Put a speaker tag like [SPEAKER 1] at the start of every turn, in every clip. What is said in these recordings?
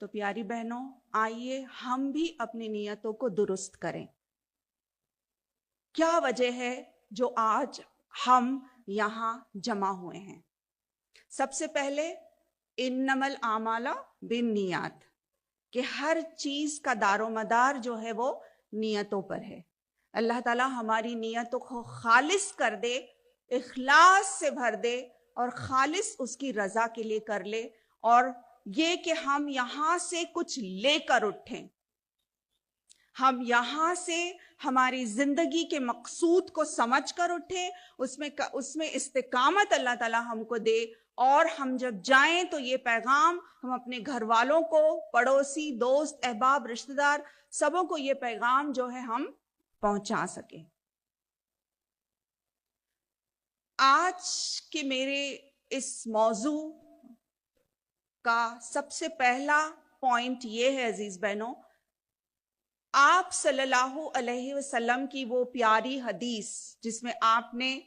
[SPEAKER 1] تو پیاری بہنوں، آئیے ہم بھی اپنی نیتوں کو درست کریں. کیا وجہ ہے جو آج ہم یہاں جمع ہوئے ہیں؟ سب سے پہلے انما الاعمال بالنیات، کہ ہر چیز کا دار و مدار جو ہے وہ نیتوں پر ہے. اللہ تعالیٰ ہماری نیتوں کو خالص کر دے، اخلاص سے بھر دے اور خالص اس کی رضا کے لیے کر لے. اور یہ کہ ہم یہاں سے کچھ لے کر اٹھیں، ہم یہاں سے ہماری زندگی کے مقصود کو سمجھ کر اٹھیں، اس میں استقامت اللہ تعالیٰ ہم کو دے. اور ہم جب جائیں تو یہ پیغام ہم اپنے گھر والوں کو، پڑوسی، دوست، احباب، رشتہ دار، سبوں کو یہ پیغام جو ہے ہم پہنچا سکیں. آج کے میرے اس موضوع کا سب سے پہلا پوائنٹ یہ ہے عزیز بہنوں، آپ صلی اللہ علیہ وسلم کی وہ پیاری حدیث جس میں آپ نے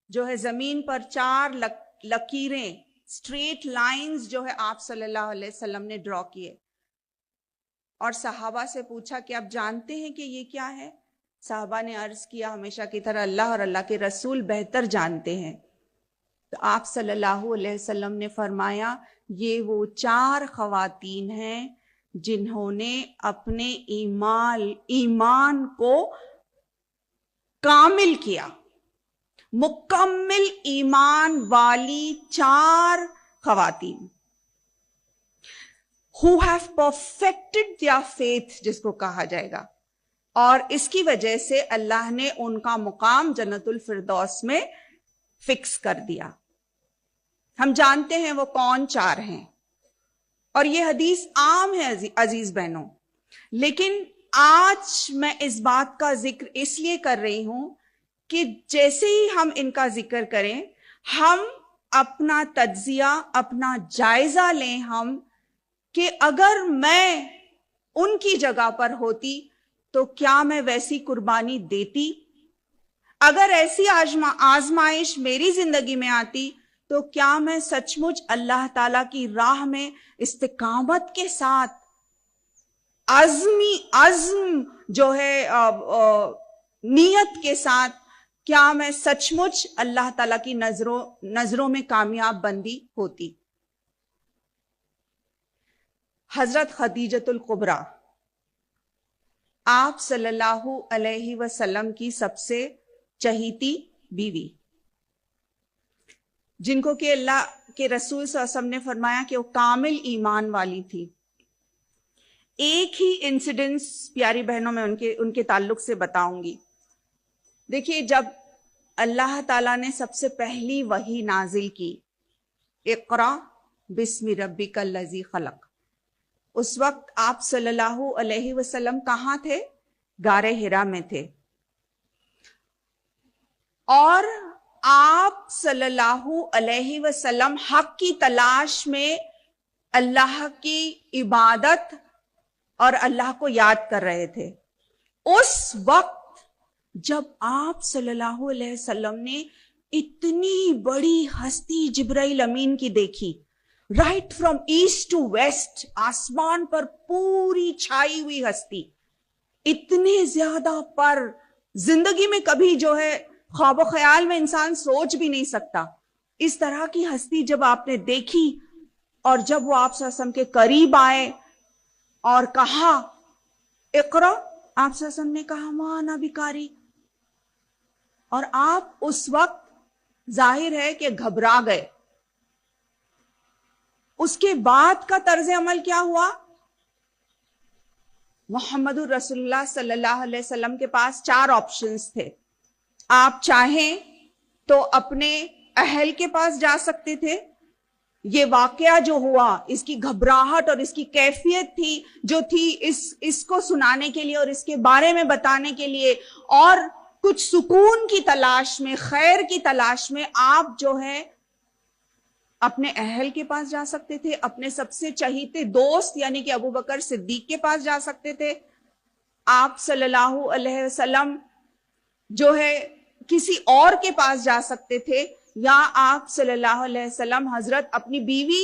[SPEAKER 1] جو ہے زمین پر 4 لکیریں، اسٹریٹ لائنز جو ہے آپ صلی اللہ علیہ وسلم نے ڈرا کیے، اور صحابہ سے پوچھا کہ آپ جانتے ہیں کہ یہ کیا ہے؟ صحابہ نے عرض کیا ہمیشہ کی طرح اللہ اور اللہ کے رسول بہتر جانتے ہیں. تو آپ صلی اللہ علیہ وسلم نے فرمایا یہ وہ 4 خواتین ہیں جنہوں نے اپنے ایمان کو کامل کیا. مکمل ایمان والی 4 خواتین who have perfected their faith جس کو کہا جائے گا، اور اس کی وجہ سے اللہ نے ان کا مقام جنت الفردوس میں فکس کر دیا. ہم جانتے ہیں وہ کون 4 ہیں، اور یہ حدیث عام ہے عزیز بہنوں. لیکن آج میں اس بات کا ذکر اس لیے کر رہی ہوں کہ جیسے ہی ہم ان کا ذکر کریں، ہم اپنا تجزیہ، اپنا جائزہ لیں ہم کہ اگر میں ان کی جگہ پر ہوتی تو کیا میں ویسی قربانی دیتی؟ اگر ایسی آزمائش میری زندگی میں آتی تو کیا میں سچ مچ اللہ تعالیٰ کی راہ میں استقامت کے ساتھ عزم جو ہے نیت کے ساتھ کیا میں سچ مچ اللہ تعالیٰ کی نظروں میں کامیاب بندی ہوتی؟ حضرت خدیجۃ الکبریٰ آپ صلی اللہ علیہ وسلم کی سب سے چہیتی بیوی، جن کو کہ اللہ کے رسول صلی اللہ علیہ وسلم نے فرمایا کہ وہ کامل ایمان والی تھی. ایک ہی انسیڈنس پیاری بہنوں میں ان کے تعلق سے بتاؤں گی. دیکھیے، جب اللہ تعالیٰ نے سب سے پہلی وحی نازل کی، اقرا بسم ربک الذی خلق، اس وقت آپ صلی اللہ علیہ وسلم کہاں تھے؟ غار حرا میں تھے. اور آپ صلی اللہ علیہ وسلم حق کی تلاش میں اللہ کی عبادت اور اللہ کو یاد کر رہے تھے. اس وقت جب آپ صلی اللہ علیہ وسلم نے اتنی بڑی ہستی جبرائیل امین کی دیکھی، right from east to west, آسمان پر پوری چھائی ہوئی ہستی، اتنے زیادہ پر زندگی میں کبھی جو ہے خواب و خیال میں انسان سوچ بھی نہیں سکتا. اس طرح کی ہستی جب آپ نے دیکھی، اور جب وہ آپ صلی اللہ علیہ وسلم کے قریب آئے اور کہا اقرا، آپ صلی اللہ علیہ وسلم نے کہا ما انا بقاری، اور آپ اس وقت ظاہر ہے کہ گھبرا گئے. اس کے بعد کا طرز عمل کیا ہوا؟ محمد الرسول اللہ صلی اللہ علیہ وسلم کے پاس 4 آپشنز تھے. آپ چاہیں تو اپنے اہل کے پاس جا سکتے تھے. یہ واقعہ جو ہوا، اس کی گھبراہٹ اور اس کی کیفیت جو تھی اس کو سنانے کے لیے اور اس کے بارے میں بتانے کے لیے، اور کچھ سکون کی تلاش میں، خیر کی تلاش میں آپ جو ہے اپنے اہل کے پاس جا سکتے تھے، اپنے سب سے چہیتے دوست یعنی کہ ابو بکر صدیق کے پاس جا سکتے تھے. آپ صلی اللہ علیہ وسلم جو ہے کسی اور کے پاس جا سکتے تھے، یا آپ صلی اللہ علیہ وسلم حضرت اپنی بیوی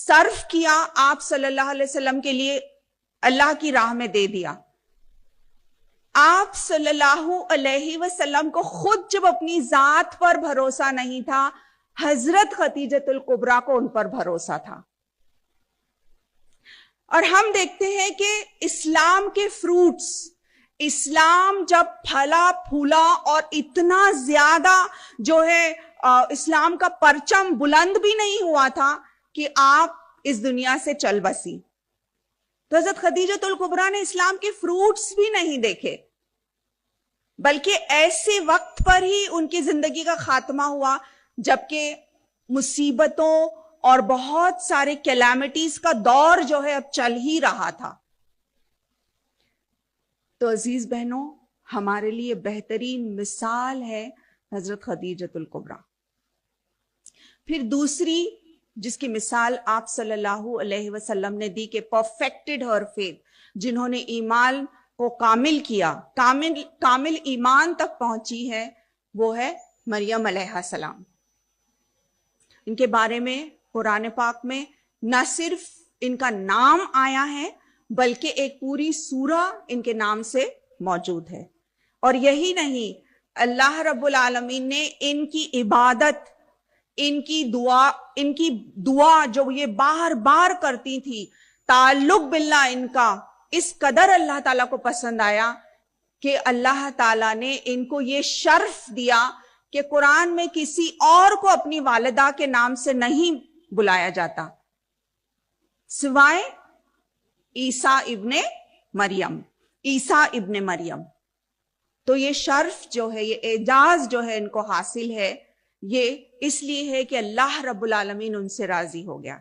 [SPEAKER 1] صرف کیا, آپ صلی اللہ علیہ وسلم کے لیے اللہ کی راہ میں دے دیا. آپ صلی اللہ علیہ وسلم کو خود جب اپنی ذات پر بھروسہ نہیں تھا, حضرت خدیجۃ الکبریٰ کو ان پر بھروسہ تھا. اور ہم دیکھتے ہیں کہ اسلام کے فروٹس, اسلام جب پھلا پھولا اور اتنا زیادہ جو ہے اسلام کا پرچم بلند بھی نہیں ہوا تھا کہ آپ اس دنیا سے چل بسی, تو حضرت خدیجۃ الکبریٰ نے اسلام کے فروٹس بھی نہیں دیکھے, بلکہ ایسے وقت پر ہی ان کی زندگی کا خاتمہ ہوا جبکہ مصیبتوں اور بہت سارے کیلیمٹیز کا دور جو ہے اب چل ہی رہا تھا. تو عزیز بہنوں, ہمارے لیے بہترین مثال ہے حضرت خدیجۃ الکبریٰ. پھر دوسری جس کی مثال آپ صلی اللہ علیہ وسلم نے دی کہ پرفیکٹڈ ہر فیتھ, جنہوں نے ایمان کو کامل کیا, کامل ایمان تک پہنچی ہے, وہ ہے مریم علیہ السلام. ان کے بارے میں قرآن پاک میں نہ صرف ان کا نام آیا ہے بلکہ ایک پوری سورہ ان کے نام سے موجود ہے. اور یہی نہیں, اللہ رب العالمین نے ان کی عبادت, ان کی دعا جو یہ بار بار کرتی تھی, تعلق باللہ ان کا اس قدر اللہ تعالیٰ کو پسند آیا کہ اللہ تعالیٰ نے ان کو یہ شرف دیا کہ قرآن میں کسی اور کو اپنی والدہ کے نام سے نہیں بلایا جاتا سوائے عیسیٰ ابن مریم. تو یہ شرف جو ہے, یہ اعزاز جو ہے ان کو حاصل ہے, یہ اس لیے ہے کہ اللہ رب العالمین ان سے راضی ہو گیا.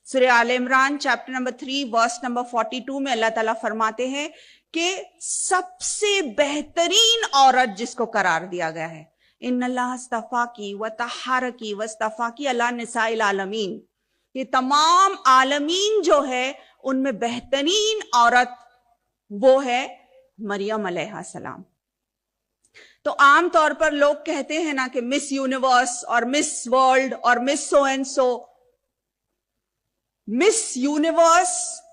[SPEAKER 1] سورہ آل عمران چیپٹر نمبر 3 ورس نمبر 42 میں اللہ تعالیٰ فرماتے ہیں کہ سب سے بہترین عورت جس کو قرار دیا گیا ہے, ان اللہ اصطفاکی و طہرکی و اصطفاکی علی نساء العالمین, یہ تمام عالمین جو ہے ان میں بہترین عورت وہ ہے مریم علیہ السلام. تو عام طور پر لوگ کہتے ہیں نا کہ مس یونیورس اور مس ورلڈ اور miss so and so. Miss universe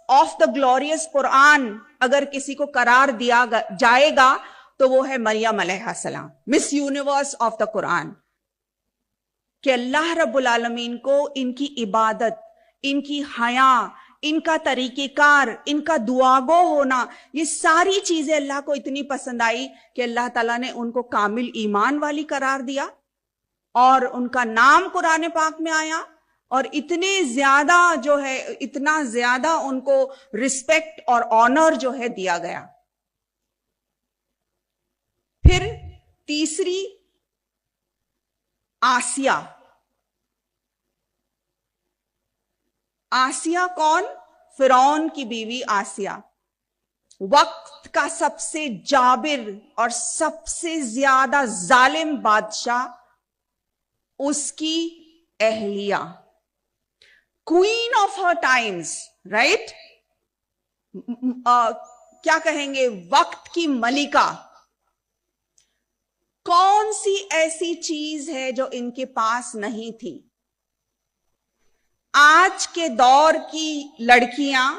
[SPEAKER 1] of the glorious قرآن اگر کسی کو قرار دیا جائے گا تو وہ ہے مریم علیہ السلام, مس یونیورس آف دا قرآن. کہ اللہ رب العالمین کو ان کی عبادت, ان کی حیا, ان کا طریقہ کار, ان کا دعاگو ہونا, یہ ساری چیزیں اللہ کو اتنی پسند آئی کہ اللہ تعالیٰ نے ان کو کامل ایمان والی قرار دیا اور ان کا نام قرآن پاک میں آیا, اور اتنے زیادہ جو ہے, اتنا زیادہ ان کو رسپیکٹ اور آنر جو ہے دیا گیا. پھر تیسری آسیہ. آسیہ کون؟ فرعون کی بیوی آسیہ, وقت کا سب سے جابر اور سب سے زیادہ ظالم بادشاہ, اس کی اہلیہ, queen of her Times, right, کیا کہیں گے, وقت کی ملکہ. کون سی ایسی چیز ہے جو ان کے پاس نہیں تھی؟ آج کے دور کی لڑکیاں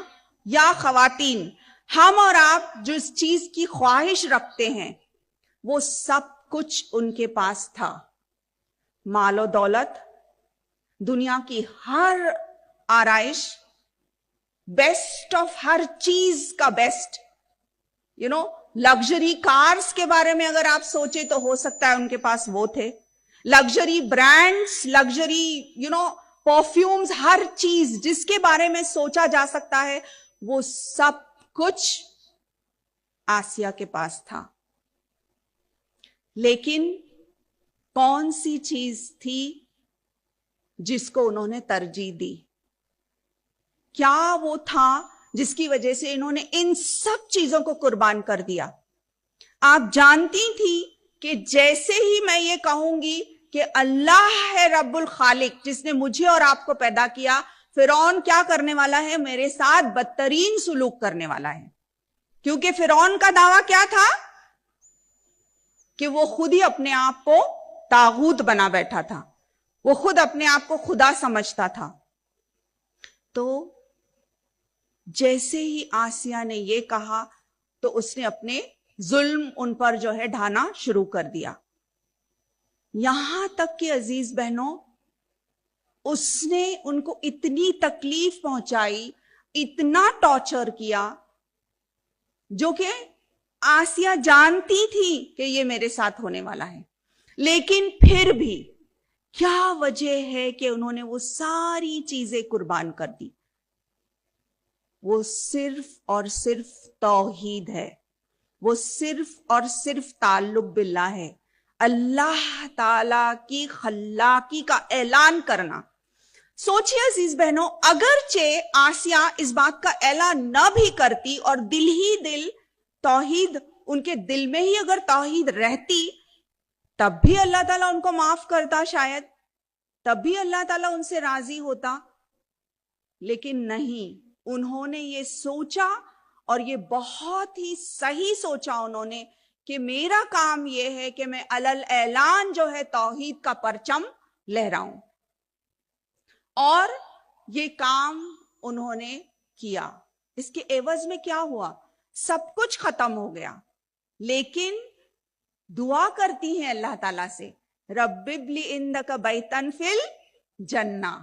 [SPEAKER 1] یا خواتین, ہم اور آپ جس چیز کی خواہش رکھتے ہیں وہ سب کچھ ان کے پاس تھا. مال و دولت, دنیا کی ہر آرائش, بیسٹ آف ہر چیز کا بیسٹ, لگژری کارز کے بارے میں اگر آپ سوچیں تو ہو سکتا ہے ان کے پاس وہ تھے. لگژری برانڈز, لگژری پرفیومز, ہر چیز جس کے بارے میں سوچا جا سکتا ہے وہ سب کچھ آسیہ کے پاس تھا. لیکن کون سی چیز تھی جس کو انہوں نے ترجیح دی؟ کیا وہ تھا جس کی وجہ سے انہوں نے ان سب چیزوں کو قربان کر دیا؟ آپ جانتی تھی کہ جیسے ہی میں یہ کہوں گی کہ اللہ ہے رب الخالق جس نے مجھے اور آپ کو پیدا کیا, فرعون کیا کرنے والا ہے؟ میرے ساتھ بدترین سلوک کرنے والا ہے. کیونکہ فرعون کا دعویٰ کیا تھا کہ وہ خود ہی اپنے آپ کو طاغوت بنا بیٹھا تھا, وہ خود اپنے آپ کو خدا سمجھتا تھا. تو جیسے ہی آسیہ نے یہ کہا تو اس نے اپنے ظلم ان پر جو ہے ڈھانا شروع کر دیا. یہاں تک کہ عزیز بہنوں اس نے ان کو اتنی تکلیف پہنچائی, اتنا ٹارچر کیا, جو کہ آسیہ جانتی تھی کہ یہ میرے ساتھ ہونے والا ہے, لیکن پھر بھی کیا وجہ ہے کہ انہوں نے وہ ساری چیزیں قربان کر دی؟ وہ صرف اور صرف توحید ہے, وہ صرف اور صرف تعلق باللہ ہے, اللہ تعالی کی خلاقی کا اعلان کرنا. سوچئے عزیز بہنوں, اگرچہ آسیہ اس بات کا اعلان نہ بھی کرتی اور دل ہی دل توحید ان کے دل میں ہی اگر توحید رہتی, تب بھی اللہ تعالیٰ ان کو معاف کرتا, شاید تب بھی اللہ تعالیٰ ان سے راضی ہوتا. لیکن نہیں, انہوں نے یہ سوچا, اور یہ بہت ہی صحیح سوچا انہوں نے, کہ میرا کام یہ ہے کہ میں علل اعلان جو ہے توحید کا پرچم لہراؤں. اور یہ کام انہوں نے کیا. اس کے عوض میں کیا ہوا؟ سب کچھ ختم ہو گیا. لیکن دعا کرتی ہیں اللہ تعالیٰ سے, رب ابلی عندک بیتن فی الجنہ.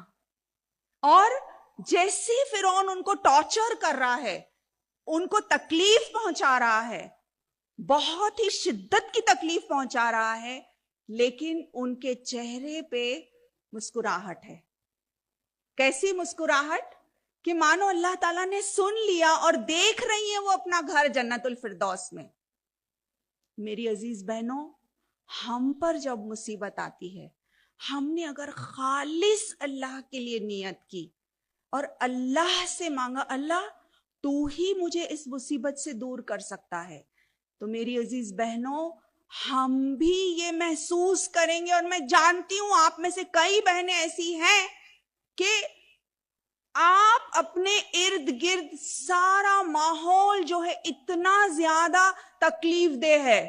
[SPEAKER 1] اور جیسے فرعون ان کو ٹارچر کر رہا ہے, ان کو تکلیف پہنچا رہا ہے, بہت ہی شدت کی تکلیف پہنچا رہا ہے, لیکن ان کے چہرے پہ مسکراہٹ ہے. کیسی مسکراہٹ؟ کہ مانو اللہ تعالیٰ نے سن لیا اور دیکھ رہی ہیں وہ اپنا گھر جنت الفردوس میں. میری عزیز بہنوں, ہم پر جب مصیبت آتی ہے, ہم نے اگر خالص اللہ کے لیے نیت کی اور اللہ سے مانگا, اللہ تو ہی مجھے اس مصیبت سے دور کر سکتا ہے, تو میری عزیز بہنوں ہم بھی یہ محسوس کریں گے. اور میں جانتی ہوں آپ میں سے کئی بہنیں ایسی ہیں کہ آپ اپنے ارد گرد سارا ماحول جو ہے اتنا زیادہ تکلیف دہ ہے,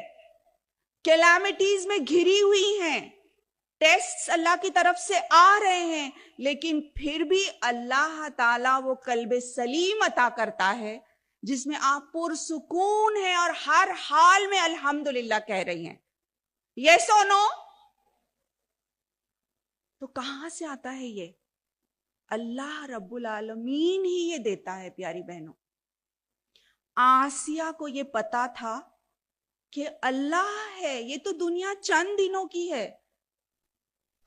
[SPEAKER 1] کیلامیٹیز میں گھری ہوئی ہیں, ٹیسٹ اللہ کی طرف سے آ رہے ہیں, لیکن پھر بھی اللہ تعالیٰ وہ قلب سلیم عطا کرتا ہے جس میں آپ پرسکون ہیں اور ہر حال میں الحمدللہ کہہ رہی ہیں. یس اور نو؟ تو کہاں سے آتا ہے یہ؟ اللہ رب العالمین ہی یہ دیتا ہے. پیاری بہنوں, آسیہ کو یہ پتا تھا کہ اللہ ہے, یہ تو دنیا چند دنوں کی ہے.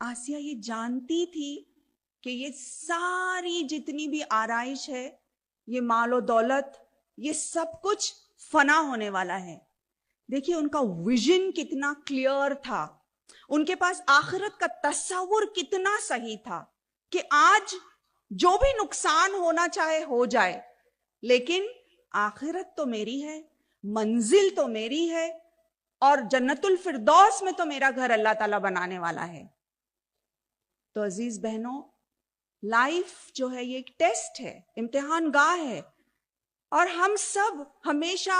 [SPEAKER 1] آسیہ یہ جانتی تھی کہ یہ ساری جتنی بھی آرائش ہے, یہ مال و دولت, یہ سب کچھ فنا ہونے والا ہے. دیکھیے ان کا ویژن کتنا کلیئر تھا, ان کے پاس آخرت کا تصور کتنا صحیح تھا کہ آج جو بھی نقصان ہونا چاہے ہو جائے, لیکن آخرت تو میری ہے, منزل تو میری ہے, اور جنت الفردوس میں تو میرا گھر اللہ تعالیٰ بنانے والا ہے. تو عزیز بہنوں, لائف جو ہے یہ ایک ٹیسٹ ہے, امتحان گاہ ہے, اور ہم سب ہمیشہ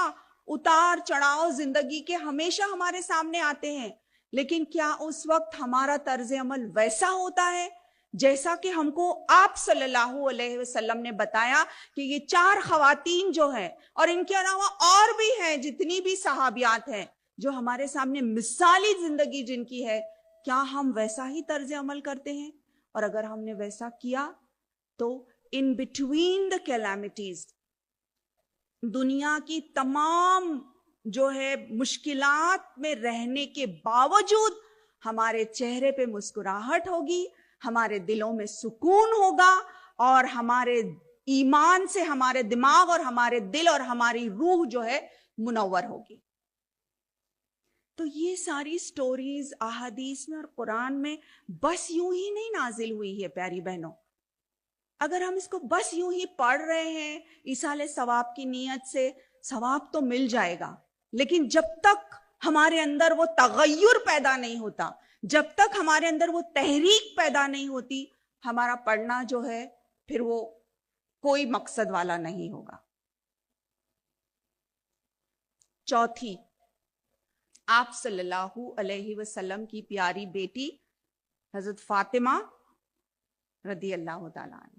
[SPEAKER 1] اتار چڑھاؤ زندگی کے ہمیشہ ہمارے سامنے آتے ہیں, لیکن کیا اس وقت ہمارا طرز عمل ویسا ہوتا ہے جیسا کہ ہم کو آپ صلی اللہ علیہ وسلم نے بتایا کہ یہ 4 خواتین جو ہیں, اور ان کے علاوہ اور بھی ہیں جتنی بھی صحابیات ہیں جو ہمارے سامنے مثالی زندگی جن کی ہے, کیا ہم ویسا ہی طرز عمل کرتے ہیں؟ اور اگر ہم نے ویسا کیا تو ان بٹوین دا کیلامیٹیز, دنیا کی تمام جو ہے مشکلات میں رہنے کے باوجود ہمارے چہرے پہ مسکراہٹ ہوگی, ہمارے دلوں میں سکون ہوگا, اور ہمارے ایمان سے ہمارے دماغ اور ہمارے دل اور ہماری روح جو ہے منور ہوگی. تو یہ ساری سٹوریز احادیث میں اور قرآن میں بس یوں ہی نہیں نازل ہوئی ہے پیاری بہنوں. اگر ہم اس کو بس یوں ہی پڑھ رہے ہیں ایصال ثواب کی نیت سے, ثواب تو مل جائے گا, لیکن جب تک ہمارے اندر وہ تغیر پیدا نہیں ہوتا, جب تک ہمارے اندر وہ تحریک پیدا نہیں ہوتی, ہمارا پڑھنا جو ہے پھر وہ کوئی مقصد والا نہیں ہوگا. چوتھی, آپ صلی اللہ علیہ وسلم کی پیاری بیٹی حضرت فاطمہ رضی اللہ تعالیٰ عنہ.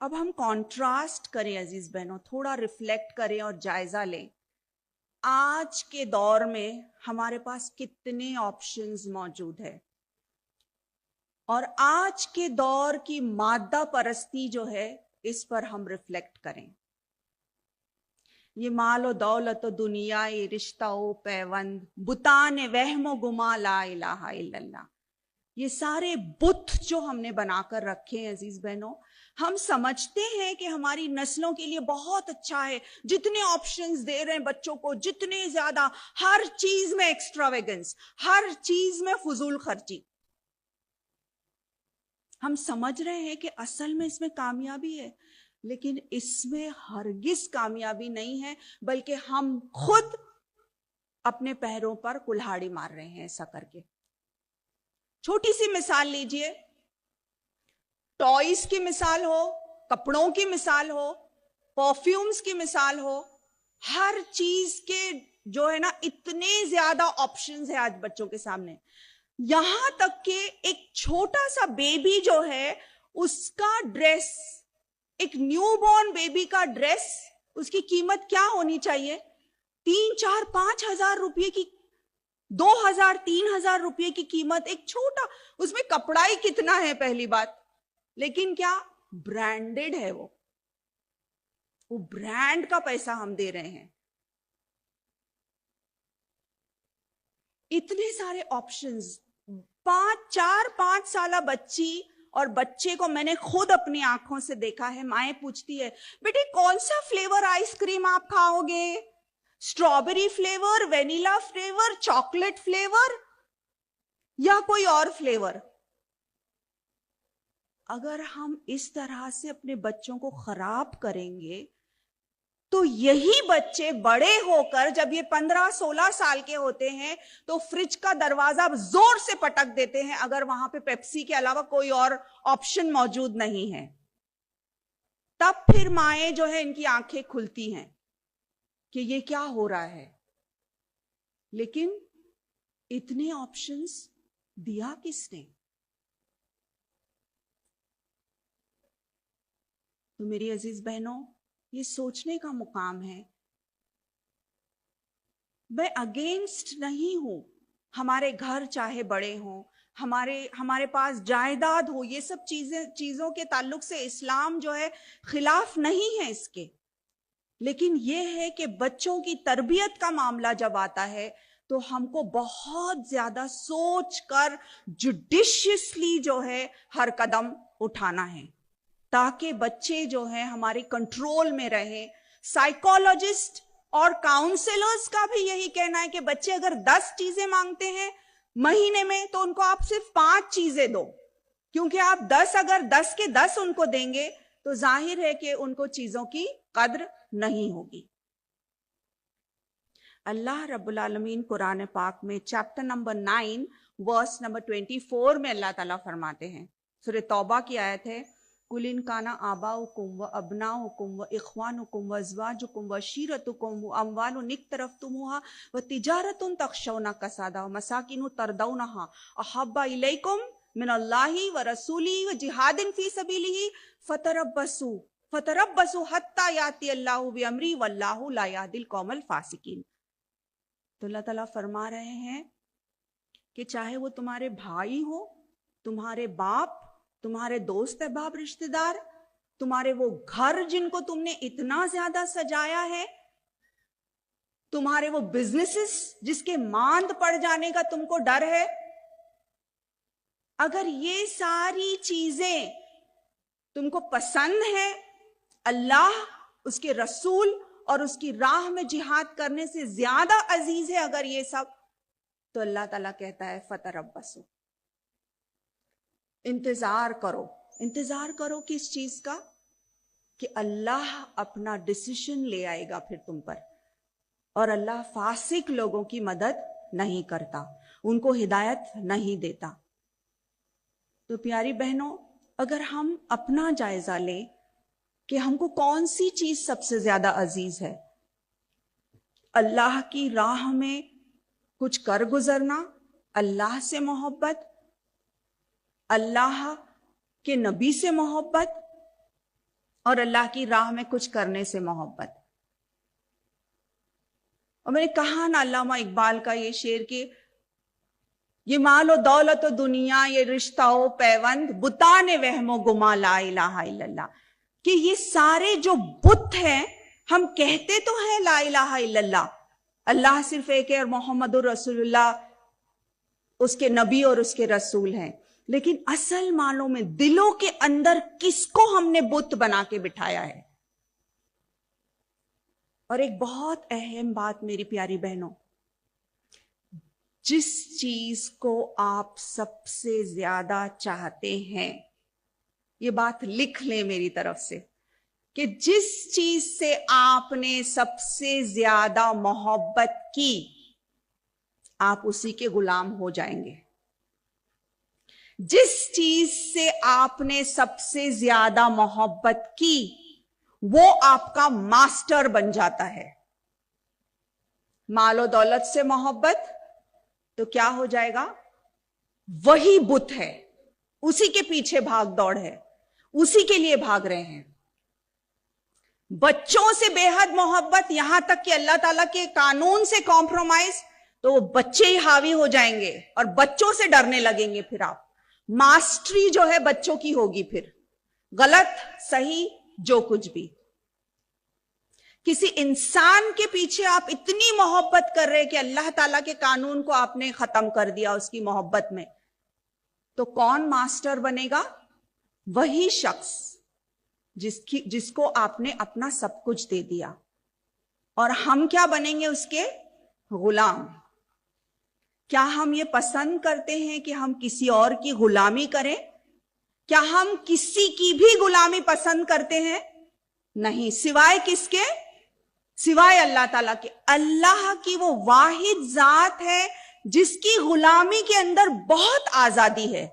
[SPEAKER 1] اب ہم کانٹراسٹ کریں عزیز بہنوں, تھوڑا ریفلیکٹ کریں اور جائزہ لیں. آج کے دور میں ہمارے پاس کتنے آپشنز موجود ہے, اور آج کے دور کی مادہ پرستی جو ہے اس پر ہم ریفلیکٹ کریں. یہ مال و دولت و دنیا, یہ رشتہ و پیوند, بتان وہم و گما لا الہ الا اللہ, یہ سارے بت جو ہم نے بنا کر رکھے ہیں عزیز بہنوں, ہم سمجھتے ہیں کہ ہماری نسلوں کے لیے بہت اچھا ہے, جتنے آپشنز دے رہے ہیں بچوں کو, جتنے زیادہ, ہر چیز میں ایکسٹراویگنس, ہر چیز میں فضول خرچی. ہم سمجھ رہے ہیں کہ اصل میں اس میں کامیابی ہے, لیکن اس میں ہرگز کامیابی نہیں ہے, بلکہ ہم خود اپنے پیروں پر کلہاڑی مار رہے ہیں ایسا کر کے. چھوٹی سی مثال لیجئے, ٹوائز کی مثال ہو, کپڑوں کی مثال ہو, پرفیومز کی مثال ہو, ہر چیز کے جو ہے نا اتنے زیادہ آپشنز ہیں آج بچوں کے سامنے. یہاں تک کہ ایک چھوٹا سا بیبی جو ہے اس کا ڈریس, ایک نیو بورن بیبی کا ڈریس, اس کی قیمت کیا ہونی چاہیے؟ 3,000-4,000-5,000 روپے کی, 2,000-3,000 روپے کی قیمت. ایک چھوٹا, اس میں کپڑا ہی کتنا ہے پہلی بات, لیکن کیا برانڈڈ ہے, وہ برانڈ کا پیسہ ہم دے رہے ہیں. اتنے سارے آپشنز. 4-5 سالہ بچی اور بچے کو میں نے خود اپنی آنکھوں سے دیکھا ہے, مائیں پوچھتی ہے بیٹی کون سا فلیور آئس کریم آپ کھاؤ گے, strawberry flavour, vanilla flavour, chocolate flavour یا کوئی اور فلیور. اگر ہم اس طرح سے اپنے بچوں کو خراب کریں گے تو یہی بچے بڑے ہو کر جب یہ 15-16 سال کے ہوتے ہیں تو فریج کا دروازہ زور سے پٹک دیتے ہیں اگر وہاں پہ پیپسی کے علاوہ کوئی اور آپشن موجود نہیں ہے. تب پھر مائیں جو ہے ان کی آنکھیں کھلتی ہیں کہ یہ کیا ہو رہا ہے. لیکن اتنے آپشنز دیا کس نے؟ تو میری عزیز بہنوں, یہ سوچنے کا مقام ہے. میں اگینسٹ نہیں ہوں, ہمارے گھر چاہے بڑے ہوں, ہمارے پاس جائیداد ہو, یہ سب چیزوں کے تعلق سے اسلام جو ہے خلاف نہیں ہے اس کے. لیکن یہ ہے کہ بچوں کی تربیت کا معاملہ جب آتا ہے تو ہم کو بہت زیادہ سوچ کر جوڈیشیسلی جو ہے ہر قدم اٹھانا ہے تاکہ بچے جو ہیں ہمارے کنٹرول میں رہیں. سائیکالوجسٹ اور کاؤنسلرز کا بھی یہی کہنا ہے کہ بچے اگر 10 چیزیں مانگتے ہیں مہینے میں تو ان کو آپ صرف 5 چیزیں دو, کیونکہ آپ 10 کے 10 ان کو دیں گے تو ظاہر ہے کہ ان کو چیزوں کی قدر نہیں ہوگی. اللہ رب العالمین قرآن پاک میں چیپٹر نمبر 9 ورس نمبر 24 میں اللہ تعالیٰ فرماتے ہیں, سورہ توبہ کی آیت ہے, قُلْ إِنْ كَانَ آبَاؤُكُمْ وَأَبْنَاؤُكُمْ وَإِخْوَانُكُمْ وَأَزْوَاجُكُمْ وَعَشِيرَتُكُمْ وَأَمْوَالٌ اقْتَرَفْتُمُوهَا وَتِجَارَةٌ تَخْشَوْنَ كَسَادَهَا وَمَسَاكِنُ تَرْضَوْنَهَا أَحَبَّ إِلَيْكُمْ مِنَ اللَّهِ وَرَسُولِهِ وَجِهَادٍ فِي سَبِيلِهِ فَتَرَبَّصُوا حَتَّى يَأْتِيَ اللَّهُ بِأَمْرِهِ وَاللَّهُ لَا يَهْدِي الْقَوْمَ الْفَاسِقِينَ. تو اللہ تعالیٰ فرما رہے ہیں کہ چاہے وہ تمہارے بھائی ہو, تمہارے باپ, تمہارے دوست احباب رشتہ دار, تمہارے وہ گھر جن کو تم نے اتنا زیادہ سجایا ہے, تمہارے وہ بزنسز جس کے ماند پڑ جانے کا تم کو ڈر ہے, اگر یہ ساری چیزیں تم کو پسند ہیں, اللہ, اس کے رسول اور اس کی راہ میں جہاد کرنے سے زیادہ عزیز ہے اگر یہ سب, تو اللہ تعالیٰ کہتا ہے فتربصوا, انتظار کرو. انتظار کرو کس چیز کا؟ کہ اللہ اپنا ڈیسیشن لے آئے گا پھر تم پر, اور اللہ فاسق لوگوں کی مدد نہیں کرتا, ان کو ہدایت نہیں دیتا. تو پیاری بہنوں, اگر ہم اپنا جائزہ لیں کہ ہم کو کون سی چیز سب سے زیادہ عزیز ہے, اللہ کی راہ میں کچھ کر گزرنا, اللہ سے محبت, اللہ کے نبی سے محبت, اور اللہ کی راہ میں کچھ کرنے سے محبت. اور میں نے کہا نا علامہ اقبال کا یہ شعر کہ یہ مال و دولت و دنیا، یہ رشتہ و پیوند، بتان وہم و گما لا الہ الا اللہ، کہ یہ سارے جو بت ہیں، ہم کہتے تو ہیں لا الہ الا اللہ، اللہ صرف ایک ہے اور محمد الرسول اللہ اس کے نبی اور اس کے رسول ہیں، لیکن اصل معنوں میں دلوں کے اندر کس کو ہم نے بت بنا کے بٹھایا ہے. اور ایک بہت اہم بات میری پیاری بہنوں، جس چیز کو آپ سب سے زیادہ چاہتے ہیں، یہ بات لکھ لیں میری طرف سے، کہ جس چیز سے آپ نے سب سے زیادہ محبت کی، آپ اسی کے غلام ہو جائیں گے. جس چیز سے آپ نے سب سے زیادہ محبت کی، وہ آپ کا ماسٹر بن جاتا ہے. مال و دولت سے محبت تو کیا ہو جائے گا؟ وہی بت ہے، اسی کے پیچھے بھاگ دوڑ ہے، اسی کے لیے بھاگ رہے ہیں. بچوں سے بے حد محبت، یہاں تک کہ اللہ تعالیٰ کے قانون سے کمپرومائز، تو وہ بچے ہی حاوی ہو جائیں گے اور بچوں سے ڈرنے لگیں گے. پھر آپ ماسٹری جو ہے بچوں کی ہوگی، پھر غلط صحیح جو کچھ بھی. کسی انسان کے پیچھے آپ اتنی محبت کر رہے کہ اللہ تعالیٰ کے قانون کو آپ نے ختم کر دیا اس کی محبت میں، تو کون ماسٹر بنے گا؟ وہی شخص جس کو آپ نے اپنا سب کچھ دے دیا. اور ہم کیا بنیں گے؟ اس کے غلام. کیا ہم یہ پسند کرتے ہیں کہ ہم کسی اور کی غلامی کریں؟ کیا ہم کسی کی بھی غلامی پسند کرتے ہیں؟ نہیں. سوائے کس کے؟ سوائے اللہ تعالیٰ کے. اللہ کی وہ واحد ذات ہے جس کی غلامی کے اندر بہت آزادی ہے.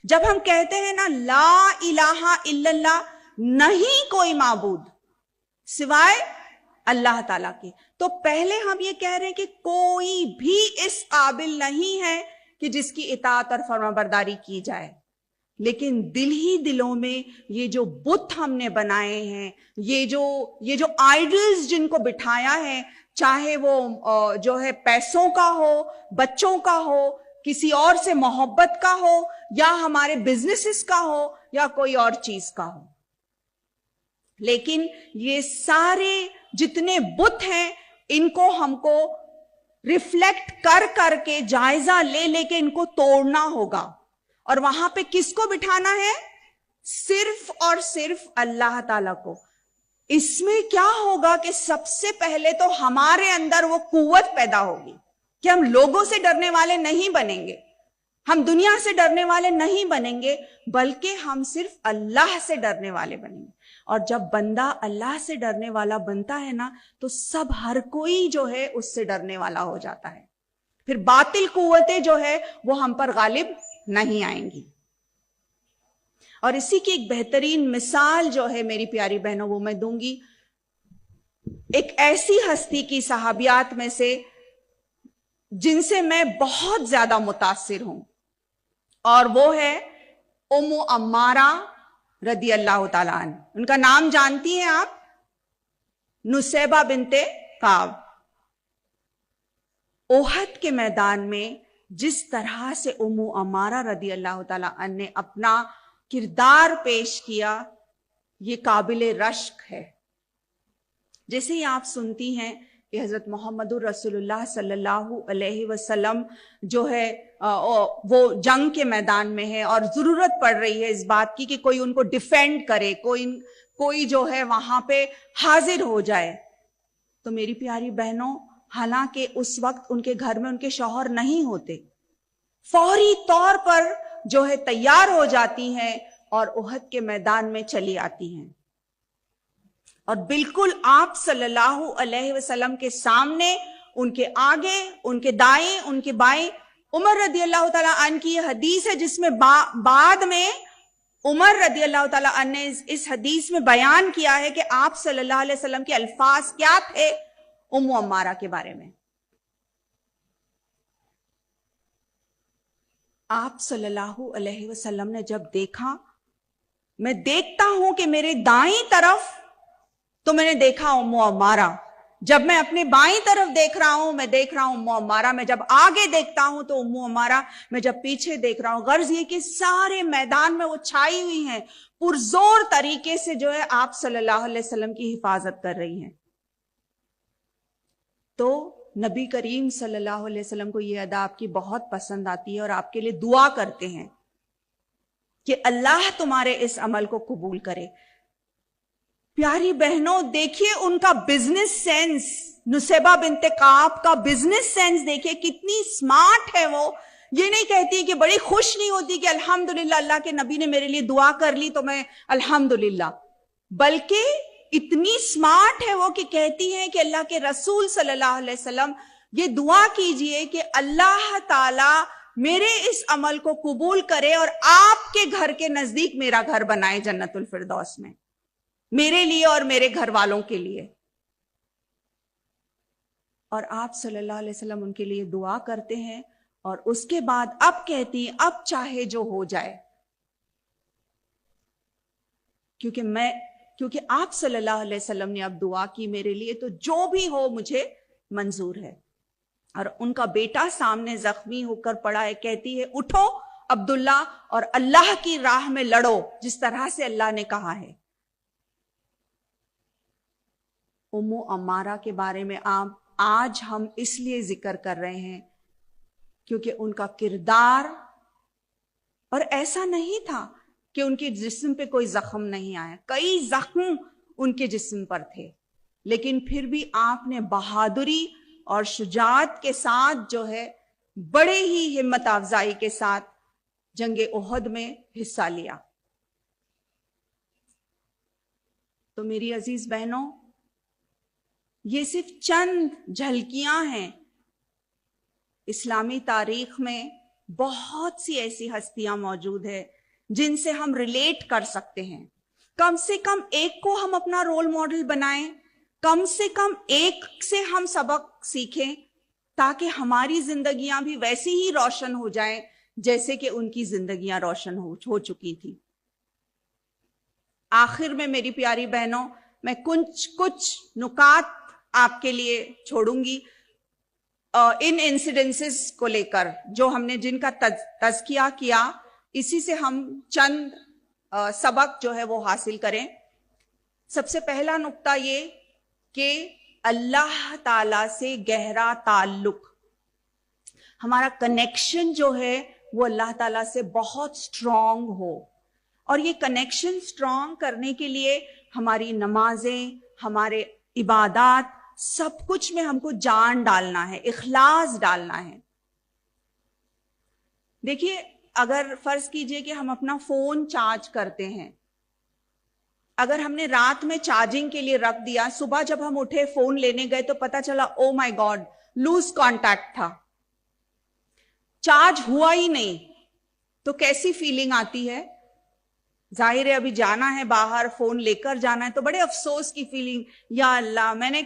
[SPEAKER 1] جب ہم کہتے ہیں نا لا الہ الا اللہ، نہیں کوئی معبود سوائے اللہ تعالیٰ کے، تو پہلے ہم یہ کہہ رہے ہیں کہ کوئی بھی اس قابل نہیں ہے کہ جس کی اطاعت اور فرمانبرداری کی جائے. لیکن دل ہی دلوں میں یہ جو بت ہم نے بنائے ہیں، یہ جو آئیڈلز جن کو بٹھایا ہے، چاہے وہ جو ہے پیسوں کا ہو، بچوں کا ہو، کسی اور سے محبت کا ہو، یا ہمارے بزنسز کا ہو، یا کوئی اور چیز کا ہو، لیکن یہ سارے جتنے بت ہیں، ان کو ہم کو ریفلیکٹ کر کے جائزہ لے کے ان کو توڑنا ہوگا. اور وہاں پہ کس کو بٹھانا ہے؟ صرف اور صرف اللہ تعالیٰ کو. اس میں کیا ہوگا کہ سب سے پہلے تو ہمارے اندر وہ قوت پیدا ہوگی کہ ہم لوگوں سے ڈرنے والے نہیں بنیں گے، ہم دنیا سے ڈرنے والے نہیں بنیں گے، بلکہ ہم صرف اللہ سے ڈرنے والے بنیں گے. اور جب بندہ اللہ سے ڈرنے والا بنتا ہے نا، تو سب ہر کوئی جو ہے اس سے ڈرنے والا ہو جاتا ہے. پھر باطل قوتیں جو ہے وہ ہم پر غالب نہیں آئیں گی. اور اسی کی ایک بہترین مثال جو ہے میری پیاری بہنوں وہ میں دوں گی ایک ایسی ہستی کی، صحابیات میں سے، جن سے میں بہت زیادہ متاثر ہوں، اور وہ ہے ام عمارہ رضی اللہ تعالیٰ عنہ. ان کا نام جانتی ہیں آپ؟ نسیبہ بنت کعب. احد کے میدان میں جس طرح سے ام عمارہ رضی اللہ تعالیٰ عنہ نے اپنا کردار پیش کیا، یہ قابل رشک ہے. جیسے ہی آپ سنتی ہیں کہ حضرت محمد الرسول اللہ صلی اللہ علیہ وسلم جو ہے وہ جنگ کے میدان میں ہے، اور ضرورت پڑ رہی ہے اس بات کی کہ کوئی ان کو ڈیفینڈ کرے، کوئی جو ہے وہاں پہ حاضر ہو جائے، تو میری پیاری بہنوں، حالانکہ اس وقت ان کے گھر میں ان کے شوہر نہیں ہوتے، فوری طور پر جو ہے تیار ہو جاتی ہیں اور احد کے میدان میں چلی آتی ہیں. اور بالکل آپ صلی اللہ علیہ وسلم کے سامنے، ان کے آگے، ان کے دائیں، ان کے بائیں، عمر رضی اللہ تعالیٰ عنہ کی یہ حدیث ہے جس میں بعد میں عمر رضی اللہ تعالیٰ عنہ نے اس حدیث میں بیان کیا ہے کہ آپ صلی اللہ علیہ وسلم کے الفاظ کیا تھے ام عمارہ کے بارے میں. آپ صلی اللہ علیہ وسلم نے جب دیکھا میں دیکھتا ہوں کہ میرے دائیں طرف تو میں نے دیکھا ام عمارہ، جب میں اپنے بائیں طرف دیکھ رہا ہوں میں دیکھ رہا ہوں ام عمارہ، میں جب آگے دیکھتا ہوں تو ام عمارہ، میں جب پیچھے دیکھ رہا ہوں. غرض یہ کہ سارے میدان میں وہ چھائی ہوئی ہیں، پرزور طریقے سے جو ہے آپ صلی اللہ علیہ وسلم کی حفاظت کر رہی ہیں. تو نبی کریم صلی اللہ علیہ وسلم کو یہ ادا آپ کی بہت پسند آتی ہے اور آپ کے لیے دعا کرتے ہیں کہ اللہ تمہارے اس عمل کو قبول کرے. پیاری بہنوں دیکھیے ان کا بزنس سینس، نسیبہ بنت کعب کا بزنس سینس دیکھیے کتنی سمارٹ ہے. وہ یہ نہیں کہتی کہ بڑی خوش نہیں ہوتی کہ الحمدللہ اللہ کے نبی نے میرے لیے دعا کر لی تو میں الحمدللہ، بلکہ اتنی سمارٹ ہے وہ کہ کہتی ہے کہ اللہ کے رسول صلی اللہ علیہ وسلم یہ دعا کیجئے کہ اللہ تعالی میرے اس عمل کو قبول کرے اور آپ کے گھر کے نزدیک میرا گھر بنائے جنت الفردوس میں، میرے لیے اور میرے گھر والوں کے لیے. اور آپ صلی اللہ علیہ وسلم ان کے لیے دعا کرتے ہیں اور اس کے بعد اب کہتی ہیں اب چاہے جو ہو جائے، کیونکہ آپ صلی اللہ علیہ وسلم نے اب دعا کی میرے لیے، تو جو بھی ہو مجھے منظور ہے. اور ان کا بیٹا سامنے زخمی ہو کر پڑا ہے، کہتی ہے اٹھو عبداللہ اور اللہ کی راہ میں لڑو جس طرح سے اللہ نے کہا ہے. ام عمارہ کے بارے میں آج ہم اس لیے ذکر کر رہے ہیں کیونکہ ان کا کردار، اور ایسا نہیں تھا کہ ان کے جسم پہ کوئی زخم نہیں آیا، کئی زخم ان کے جسم پر تھے، لیکن پھر بھی آپ نے بہادری اور شجاعت کے ساتھ جو ہے بڑے ہی ہمت افزائی کے ساتھ جنگ احد میں حصہ لیا. تو میری عزیز بہنوں، یہ صرف چند جھلکیاں ہیں. اسلامی تاریخ میں بہت سی ایسی ہستیاں موجود ہیں جن سے ہم ریلیٹ کر سکتے ہیں. کم سے کم ایک کو ہم اپنا رول ماڈل بنائیں، کم سے کم ایک سے ہم سبق سیکھیں تاکہ ہماری زندگیاں بھی ویسی ہی روشن ہو جائیں جیسے کہ ان کی زندگیاں روشن ہو چکی تھی. آخر میں میری پیاری بہنوں، میں کچھ نکات آپ کے لیے چھوڑوں گی ان انسیڈنسز کو لے کر جو ہم نے جن کا تذکیہ کیا، اسی سے ہم چند سبق جو ہے وہ حاصل کریں. سب سے پہلا نقطہ یہ کہ اللہ تعالی سے گہرا تعلق، ہمارا کنیکشن جو ہے وہ اللہ تعالیٰ سے بہت سٹرونگ ہو. اور یہ کنیکشن سٹرونگ کرنے کے لیے ہماری نمازیں، ہمارے عبادات، سب کچھ میں ہم کو جان ڈالنا ہے، اخلاص ڈالنا ہے. دیکھیے اگر فرض کیجئے کہ ہم اپنا فون چارج کرتے ہیں، اگر ہم نے رات میں چارجنگ کے لیے رکھ دیا، صبح جب ہم اٹھے فون لینے گئے تو پتا چلا او مائی گاڈ لوز کانٹیکٹ تھا، چارج ہوا ہی نہیں، تو کیسی فیلنگ آتی ہے؟ ظاہر ہے ابھی جانا ہے باہر، فون لے کر جانا ہے تو بڑے افسوس کی فیلنگ، یا اللہ میں نے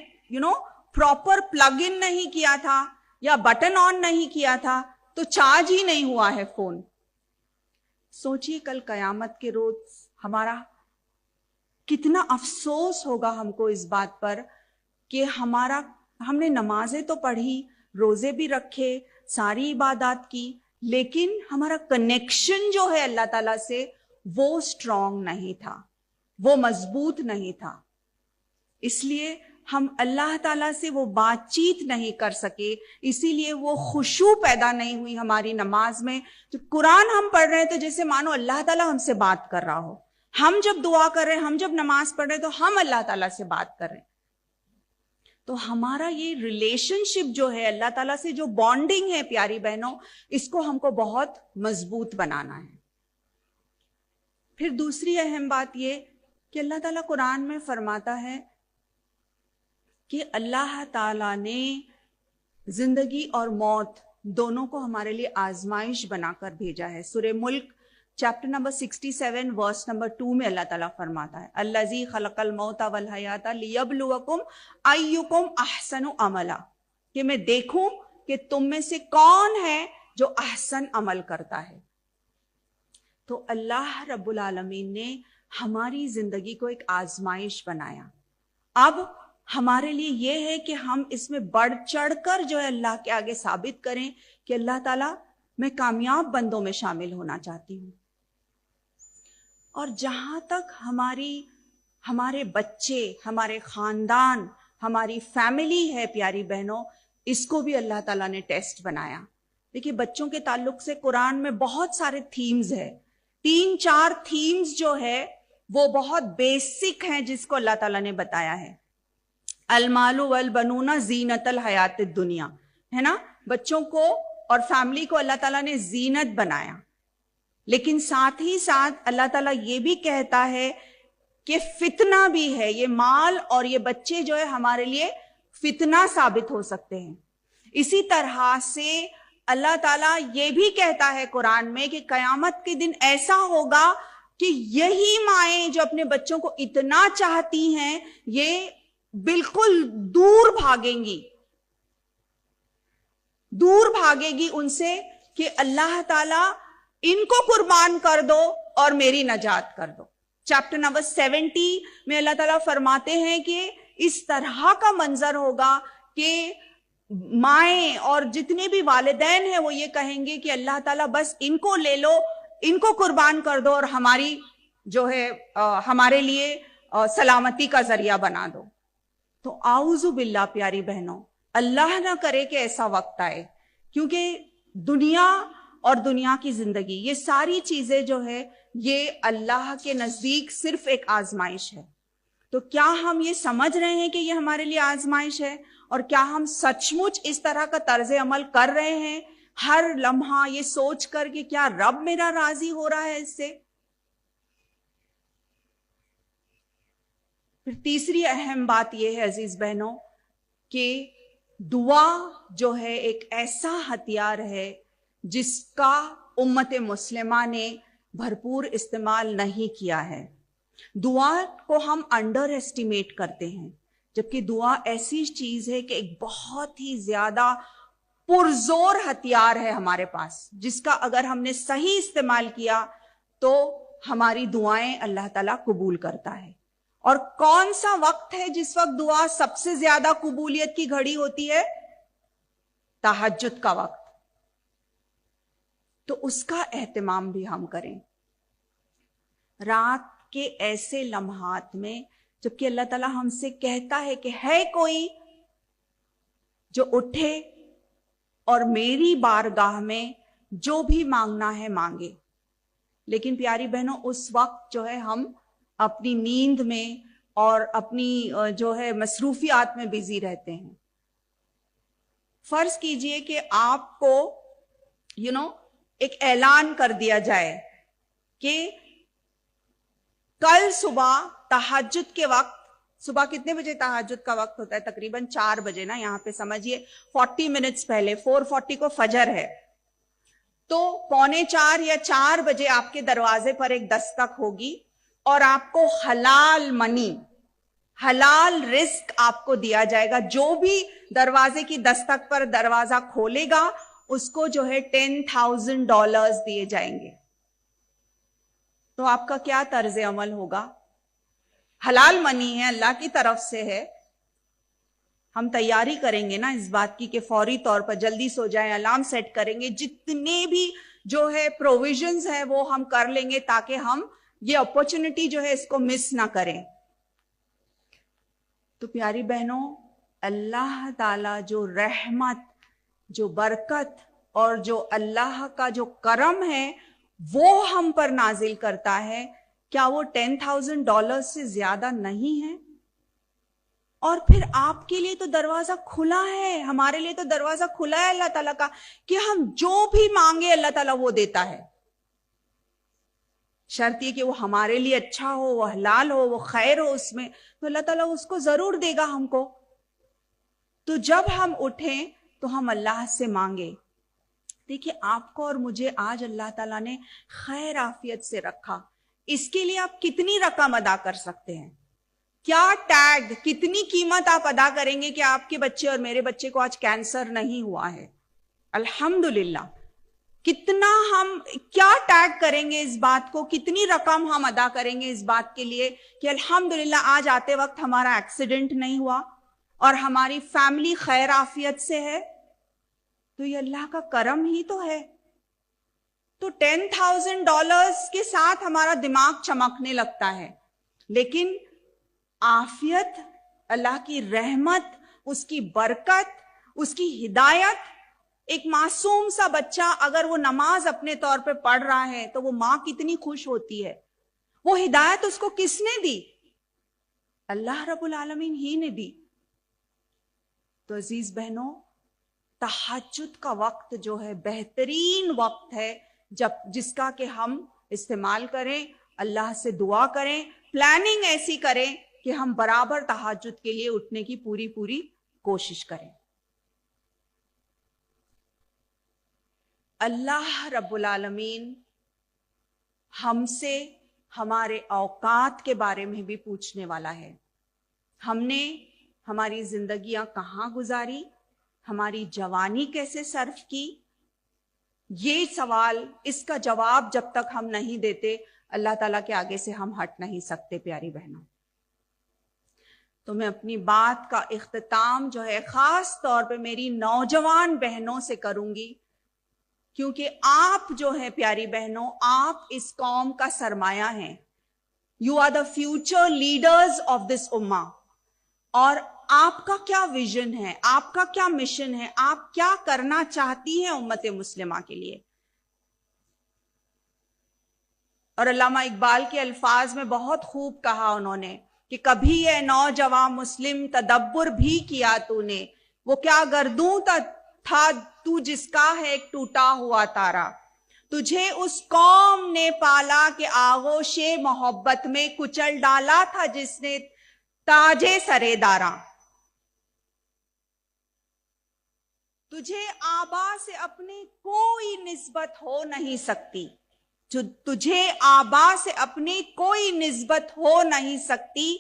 [SPEAKER 1] پراپر پلگ ان نہیں کیا تھا یا بٹن آن نہیں کیا تھا تو چارج ہی نہیں ہوا ہے فون. سوچئے کل قیامت کے روز ہمارا کتنا افسوس ہوگا ہم کو اس بات پر کہ ہم نے نمازیں تو پڑھی، روزے بھی رکھے، ساری عبادات کی، لیکن ہمارا کنیکشن جو ہے اللہ تعالیٰ سے وہ سٹرونگ نہیں تھا، وہ مضبوط نہیں تھا. اس لیے ہم اللہ تعالیٰ سے وہ بات چیت نہیں کر سکے، اسی لیے وہ خشوع پیدا نہیں ہوئی ہماری نماز میں. تو قرآن ہم پڑھ رہے ہیں تو جیسے مانو اللہ تعالیٰ ہم سے بات کر رہا ہو. ہم جب دعا کر رہے ہیں، ہم جب نماز پڑھ رہے ہیں تو ہم اللہ تعالیٰ سے بات کر رہے ہیں. تو ہمارا یہ ریلیشن شپ جو ہے اللہ تعالیٰ سے، جو بانڈنگ ہے پیاری بہنوں، اس کو ہم کو بہت مضبوط بنانا ہے. پھر دوسری اہم بات یہ کہ اللہ تعالیٰ قرآن میں فرماتا ہے کہ اللہ تعالیٰ نے زندگی اور موت دونوں کو ہمارے لیے آزمائش بنا کر بھیجا ہے. سورہ ملک چیپٹر نمبر 67 ورس نمبر 2 میں اللہ تعالیٰ فرماتا ہے الذی خلق الموت والحیات لیبلوکم ایکم احسن عملا، کہ میں دیکھوں کہ تم میں سے کون ہے جو احسن عمل کرتا ہے. تو اللہ رب العالمین نے ہماری زندگی کو ایک آزمائش بنایا. اب ہمارے لیے یہ ہے کہ ہم اس میں بڑھ چڑھ کر جو ہے اللہ کے آگے ثابت کریں کہ اللہ تعالیٰ میں کامیاب بندوں میں شامل ہونا چاہتی ہوں. اور جہاں تک ہمارے بچے، ہمارے خاندان، ہماری فیملی ہے پیاری بہنوں، اس کو بھی اللہ تعالیٰ نے ٹیسٹ بنایا. دیکھیے بچوں کے تعلق سے قرآن میں بہت سارے تھیمز ہیں. 3-4 تھیمز جو ہے وہ بہت بیسک ہیں جس کو اللہ تعالیٰ نے بتایا ہے. المال والبنون زینت الحیات الدنیا، ہے نا. بچوں کو اور فیملی کو اللہ تعالیٰ نے زینت بنایا. لیکن ساتھ ہی ساتھ اللہ تعالیٰ یہ بھی کہتا ہے کہ فتنہ بھی ہے. یہ مال اور یہ بچے جو ہے ہمارے لیے فتنہ ثابت ہو سکتے ہیں. اسی طرح سے اللہ تعالیٰ یہ بھی کہتا ہے قرآن میں کہ قیامت کے دن ایسا ہوگا کہ یہی مائیں جو اپنے بچوں کو اتنا چاہتی ہیں یہ بالکل دور بھاگیں گی ان سے کہ اللہ تعالیٰ ان کو قربان کر دو اور میری نجات کر دو. چیپٹر نمبر 70 میں اللہ تعالیٰ فرماتے ہیں کہ اس طرح کا منظر ہوگا کہ مائیں اور جتنے بھی والدین ہیں وہ یہ کہیں گے کہ اللہ تعالیٰ بس ان کو لے لو، ان کو قربان کر دو اور ہماری جو ہے ہمارے لیے سلامتی کا ذریعہ بنا دو. تو اعوذ باللہ پیاری بہنوں، اللہ نہ کرے کہ ایسا وقت آئے، کیونکہ دنیا اور دنیا کی زندگی یہ ساری چیزیں جو ہے یہ اللہ کے نزدیک صرف ایک آزمائش ہے. تو کیا ہم یہ سمجھ رہے ہیں کہ یہ ہمارے لیے آزمائش ہے؟ اور کیا ہم سچ مچ اس طرح کا طرز عمل کر رہے ہیں ہر لمحہ یہ سوچ کر کہ کیا رب میرا راضی ہو رہا ہے اس سے؟ پھر تیسری اہم بات یہ ہے عزیز بہنوں کہ دعا جو ہے ایک ایسا ہتھیار ہے جس کا امت مسلمہ نے بھرپور استعمال نہیں کیا ہے. دعا کو ہم انڈر ایسٹیمیٹ کرتے ہیں، جبکہ دعا ایسی چیز ہے کہ ایک بہت ہی زیادہ پرزور ہتھیار ہے ہمارے پاس، جس کا اگر ہم نے صحیح استعمال کیا تو ہماری دعائیں اللہ تعالیٰ قبول کرتا ہے. اور کون سا وقت ہے جس وقت دعا سب سے زیادہ قبولیت کی گھڑی ہوتی ہے؟ تہجد کا وقت. تو اس کا اہتمام بھی ہم کریں. رات کے ایسے لمحات میں جبکہ اللہ تعالیٰ ہم سے کہتا ہے کہ ہے کوئی جو اٹھے اور میری بارگاہ میں جو بھی مانگنا ہے مانگے، لیکن پیاری بہنوں اس وقت جو ہے ہم اپنی نیند میں اور اپنی جو ہے مصروفیات میں بزی رہتے ہیں. فرض کیجئے کہ آپ کو ایک اعلان کر دیا جائے کہ کل صبح تہجد کے وقت، صبح کتنے بجے تہجد کا وقت ہوتا ہے؟ تقریباً 4 بجے نا. یہاں پہ سمجھیے 40 منٹس پہلے 4:40 کو فجر ہے، تو 3:45 یا 4 بجے آپ کے دروازے پر ایک دستک ہوگی اور آپ کو حلال منی، حلال رزق آپ کو دیا جائے گا. جو بھی دروازے کی دستک پر دروازہ کھولے گا اس کو جو ہے $10,000 دیے جائیں گے. تو آپ کا کیا طرز عمل ہوگا؟ حلال منی ہے، اللہ کی طرف سے ہے. ہم تیاری کریں گے نا اس بات کی کہ فوری طور پر جلدی سو جائیں، الارم سیٹ کریں گے، جتنے بھی جو ہے پروویژنز ہیں وہ ہم کر لیں گے تاکہ ہم یہ اپورچونٹی جو ہے اس کو مس نہ کریں. تو پیاری بہنوں، اللہ تعالی جو رحمت، جو برکت اور جو اللہ کا جو کرم ہے وہ ہم پر نازل کرتا ہے، کیا وہ $10,000 سے زیادہ نہیں ہے؟ اور پھر آپ کے لیے تو دروازہ کھلا ہے، ہمارے لیے تو دروازہ کھلا ہے اللہ تعالیٰ کا کہ ہم جو بھی مانگے اللہ تعالیٰ وہ دیتا ہے. شرط یہ کہ وہ ہمارے لیے اچھا ہو، وہ حلال ہو، وہ خیر ہو اس میں، تو اللہ تعالیٰ اس کو ضرور دے گا ہم کو. تو جب ہم اٹھیں تو ہم اللہ سے مانگے. دیکھیے آپ کو اور مجھے آج اللہ تعالیٰ نے خیر عافیت سے رکھا، اس کے لیے آپ کتنی رقم ادا کر سکتے ہیں؟ کیا ٹیگ، کتنی قیمت آپ ادا کریں گے کہ آپ کے بچے اور میرے بچے کو آج کینسر نہیں ہوا ہے؟ الحمدللہ. کتنا ہم کیا ٹیگ کریں گے اس بات کو, کتنی رقم ہم ادا کریں گے اس بات کے لیے کہ الحمدللہ آج آتے وقت ہمارا ایکسیڈنٹ نہیں ہوا اور ہماری فیملی خیر عافیت سے ہے. تو یہ اللہ کا کرم ہی تو ہے. تو $10,000 کے ساتھ ہمارا دماغ چمکنے لگتا ہے, لیکن عافیت, اللہ کی رحمت, اس کی برکت, اس کی ہدایت. ایک معصوم سا بچہ اگر وہ نماز اپنے طور پہ پڑھ رہا ہے تو وہ ماں کتنی خوش ہوتی ہے. وہ ہدایت اس کو کس نے دی؟ اللہ رب العالمین ہی نے دی. تو عزیز بہنوں, تہجد کا وقت جو ہے بہترین وقت ہے جس کا کہ ہم استعمال کریں, اللہ سے دعا کریں, پلاننگ ایسی کریں کہ ہم برابر تہجد کے لیے اٹھنے کی پوری کوشش کریں. اللہ رب العالمین ہم سے ہمارے اوقات کے بارے میں بھی پوچھنے والا ہے. ہم نے ہماری زندگیاں کہاں گزاری, ہماری جوانی کیسے صرف کی. یہ سوال, اس کا جواب جب تک ہم نہیں دیتے اللہ تعالیٰ کے آگے سے ہم ہٹ نہیں سکتے. پیاری بہنوں, تو میں اپنی بات کا اختتام جو ہے خاص طور پہ میری نوجوان بہنوں سے کروں گی, کیونکہ آپ جو ہیں پیاری بہنوں, آپ اس قوم کا سرمایہ ہیں. You are the future leaders of this امہ. اور آپ کا کیا ویژن ہے, آپ کا کیا مشن ہے, آپ کیا کرنا چاہتی ہیں امت مسلمہ کے لیے. اور علامہ اقبال کے الفاظ میں بہت خوب کہا انہوں نے کہ کبھی اے نوجوان مسلم تدبر بھی کیا تو نے, وہ کیا گردوں تھا تو جس کا ہے ایک ٹوٹا ہوا تارا. تجھے اس قوم نے پالا کہ آغوش محبت میں کچل ڈالا تھا جس نے تاجے سرے داراں. تجھے آبا سے اپنی کوئی نسبت ہو نہیں سکتی, تجھے آبا سے اپنی کوئی نسبت ہو نہیں سکتی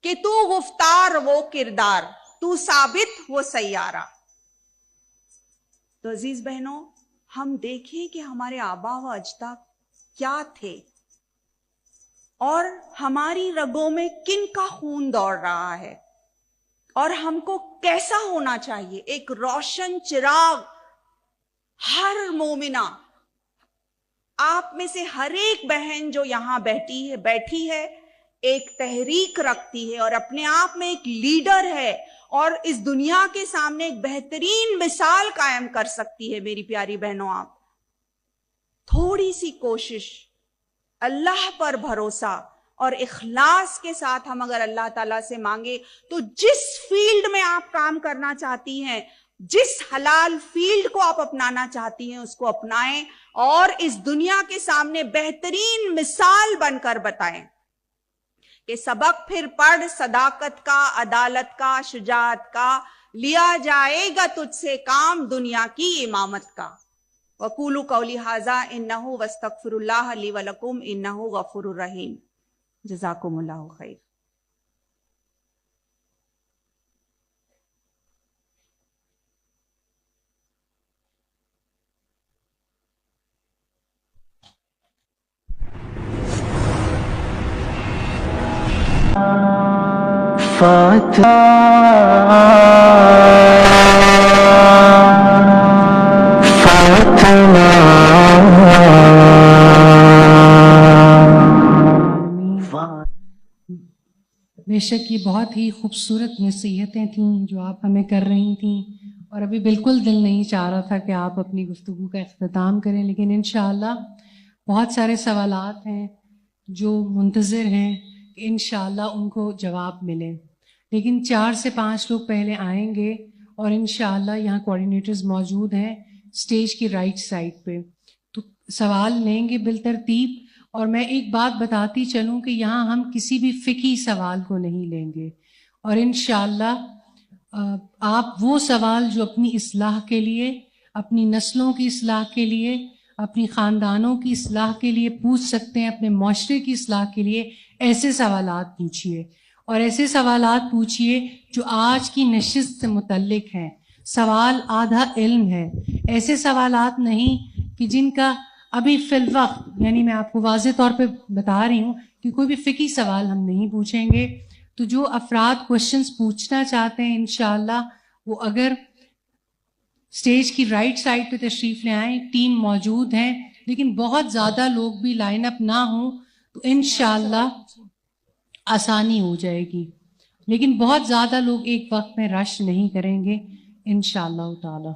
[SPEAKER 1] کہ تو گفتار وہ کردار, تو ثابت وہ سیارہ. تو عزیز بہنوں, ہم دیکھیں کہ ہمارے آبا و اجداد کیا تھے اور ہماری رگوں میں کن کا خون دوڑ رہا ہے, اور ہم کو کیسا ہونا چاہیے. ایک روشن چراغ ہر مومنہ, آپ میں سے ہر ایک بہن جو یہاں بیٹھی ہے ایک تحریک رکھتی ہے اور اپنے آپ میں ایک لیڈر ہے اور اس دنیا کے سامنے ایک بہترین مثال قائم کر سکتی ہے. میری پیاری بہنوں, آپ تھوڑی سی کوشش, اللہ پر بھروسہ اور اخلاص کے ساتھ ہم اگر اللہ تعالیٰ سے مانگے تو جس فیلڈ میں آپ کام کرنا چاہتی ہیں, جس حلال فیلڈ کو آپ اپنانا چاہتی ہیں اس کو اپنائیں اور اس دنیا کے سامنے بہترین مثال بن کر بتائیں کہ سبق پھر پڑھ صداقت کا, عدالت کا, شجاعت کا, لیا جائے گا تجھ سے کام دنیا کی امامت کا. وَقُولُوا قَوْلِي هَٰذَا إِنَّهُ وَاسْتَغْفِرُ اللَّهَ لِي وَلَكُمْ إِنَّهُ غَفُورٌ رَحِيمٌ. جزاکم اللہ خیر.
[SPEAKER 2] فاتحہ
[SPEAKER 3] بے شک یہ بہت ہی خوبصورت نصیحتیں تھیں جو آپ ہمیں کر رہی تھیں, اور ابھی بالکل دل نہیں چاہ رہا تھا کہ آپ اپنی گفتگو کا اختتام کریں, لیکن انشاءاللہ بہت سارے سوالات ہیں جو منتظر ہیں کہ انشاءاللہ ان کو جواب ملے. لیکن 4 سے 5 لوگ پہلے آئیں گے اور انشاءاللہ یہاں کوآرڈینیٹرز موجود ہیں اسٹیج کی رائٹ سائڈ پہ, تو سوال لیں گے بالترتیب. اور میں ایک بات بتاتی چلوں کہ یہاں ہم کسی بھی فقہی سوال کو نہیں لیں گے, اور انشاءاللہ آپ وہ سوال جو اپنی اصلاح کے لیے, اپنی نسلوں کی اصلاح کے لیے, اپنی خاندانوں کی اصلاح کے لیے پوچھ سکتے ہیں, اپنے معاشرے کی اصلاح کے لیے ایسے سوالات پوچھیے, اور ایسے سوالات پوچھیے جو آج کی نشست سے متعلق ہیں. سوال آدھا علم ہے, ایسے سوالات نہیں کہ جن کا ابھی فی الوقت، یعنی میں آپ کو واضح طور پہ بتا رہی ہوں کہ کوئی بھی فقہی سوال ہم نہیں پوچھیں گے. تو جو افراد کوشچنس پوچھنا چاہتے ہیں انشاءاللہ وہ اگر اسٹیج کی رائٹ سائڈ پہ تشریف لے آئیں، ٹیم موجود ہیں. لیکن بہت زیادہ لوگ بھی لائن اپ نہ ہوں تو انشاءاللہ آسانی ہو جائے گی. لیکن بہت زیادہ لوگ ایک وقت میں رش نہیں کریں گے انشاءاللہ تعالی.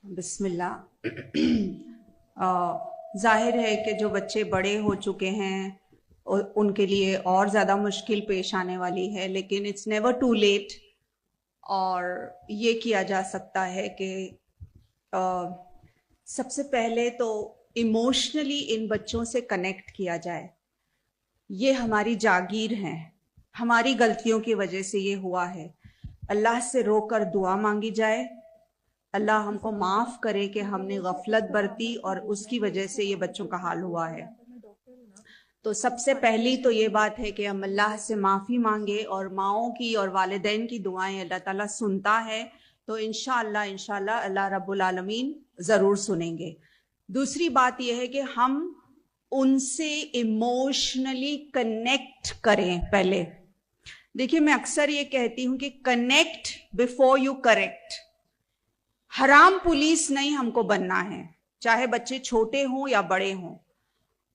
[SPEAKER 1] بسم اللہ. ظاہر ہے کہ جو بچے بڑے ہو چکے ہیں ان کے لیے اور زیادہ مشکل پیش آنے والی ہے، لیکن اٹس نیور ٹو لیٹ. اور یہ کیا جا سکتا ہے کہ سب سے پہلے تو ایموشنلی ان بچوں سے کنیکٹ کیا جائے. یہ ہماری جاگیر ہیں، ہماری غلطیوں کی وجہ سے یہ ہوا ہے. اللہ سے رو کر دعا مانگی جائے، اللہ ہم کو معاف کرے کہ ہم نے غفلت برتی اور اس کی وجہ سے یہ بچوں کا حال ہوا ہے. تو سب سے پہلی تو یہ بات ہے کہ ہم اللہ سے معافی مانگے، اور ماؤں کی اور والدین کی دعائیں اللہ تعالیٰ سنتا ہے. تو انشاءاللہ اللہ رب العالمین ضرور سنیں گے. دوسری بات یہ ہے کہ ہم ان سے ایموشنلی کنیکٹ کریں. پہلے دیکھیے، میں اکثر یہ کہتی ہوں کہ کنیکٹ بیفور یو کریکٹ. حرام پولیس نہیں ہم کو بننا ہے، چاہے بچے چھوٹے ہوں یا بڑے ہوں.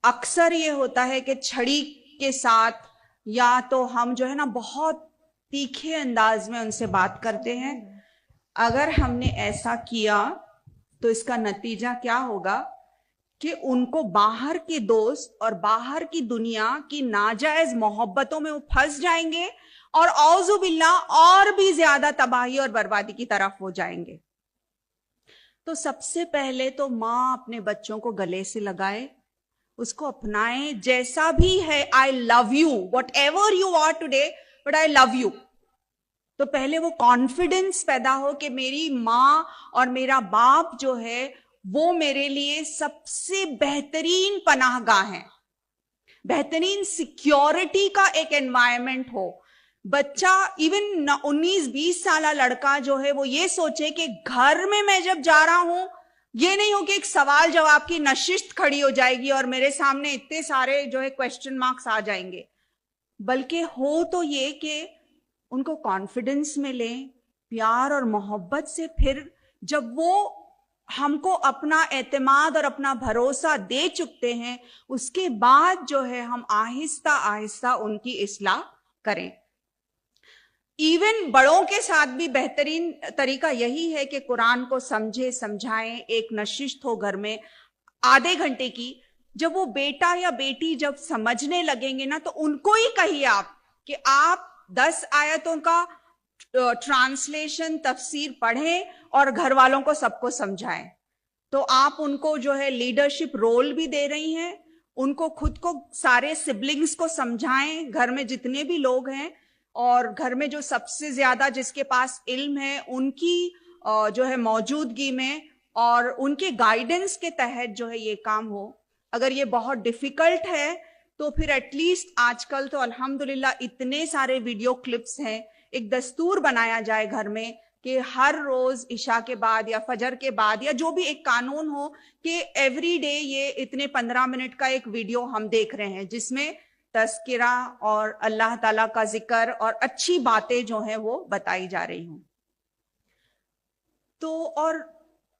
[SPEAKER 1] اکثر یہ ہوتا ہے کہ چھڑی کے ساتھ یا تو ہم جو ہے نا بہت تیکھے انداز میں ان سے بات کرتے ہیں. اگر ہم نے ایسا کیا تو اس کا نتیجہ کیا ہوگا کہ ان کو باہر کے دوست اور باہر کی دنیا کی ناجائز محبتوں میں وہ پھنس جائیں گے اور اعوذ باللہ اور بھی زیادہ تباہی اور بربادی کی طرف وہ جائیں گے. تو سب سے پہلے تو ماں اپنے بچوں کو گلے سے لگائے، اس کو اپنائے جیسا بھی ہے. I love you whatever you are today but I love you. تو پہلے وہ کانفیڈنس پیدا ہو کہ میری ماں اور میرا باپ جو ہے وہ میرے لیے سب سے بہترین پناہ گاہ ہیں، بہترین سیکیورٹی کا ایک انوائرمنٹ ہو. بچہ ایون 19-20 سالہ لڑکا جو ہے وہ یہ سوچے کہ گھر میں جب جا رہا ہوں یہ نہیں ہو کہ ایک سوال جواب کی نشست کھڑی ہو جائے گی اور میرے سامنے اتنے سارے جو ہے کوسچن مارکس آ جائیں گے، بلکہ ہو تو یہ کہ ان کو کانفیڈنس ملے پیار اور محبت سے. پھر جب وہ ہم کو اپنا اعتماد اور اپنا بھروسہ دے چکتے ہیں، اس کے بعد جو ہے ہم آہستہ آہستہ ان کی اصلاح کریں. ایون بڑوں کے ساتھ بھی بہترین طریقہ یہی ہے کہ قرآن کو سمجھے سمجھائیں. ایک نشست ہو گھر میں آدھے گھنٹے کی، جب وہ بیٹا یا بیٹی جب سمجھنے لگیں گے نا تو ان کو ہی کہیے آپ کہ آپ 10 آیتوں کا ٹرانسلیشن تفسیر پڑھیں اور گھر والوں کو سب کو سمجھائیں. تو آپ ان کو جو ہے لیڈرشپ رول بھی دے رہی ہیں، ان کو خود کو سارے سبلنگز کو سمجھائیں، گھر میں جتنے بھی لوگ ہیں، اور گھر میں جو سب سے زیادہ جس کے پاس علم ہے ان کی جو ہے موجودگی میں اور ان کے گائیڈنس کے تحت جو ہے یہ کام ہو. اگر یہ بہت ڈیفیکلٹ ہے تو پھر ایٹ لیسٹ آج کل تو الحمدللہ اتنے سارے ویڈیو کلپس ہیں، ایک دستور بنایا جائے گھر میں کہ ہر روز عشاء کے بعد یا فجر کے بعد یا جو بھی ایک قانون ہو کہ ایوری ڈے یہ اتنے 15 منٹ کا ایک ویڈیو ہم دیکھ رہے ہیں جس میں تذکرہ اور اللہ تعالیٰ کا ذکر اور اچھی باتیں جو ہیں وہ بتائی جا رہی ہوں. تو اور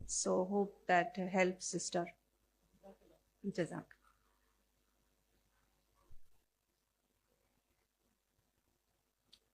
[SPEAKER 1] So hope that helps, sister. Jazak.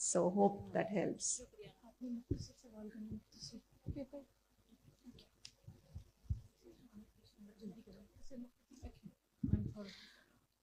[SPEAKER 1] So hope that helps.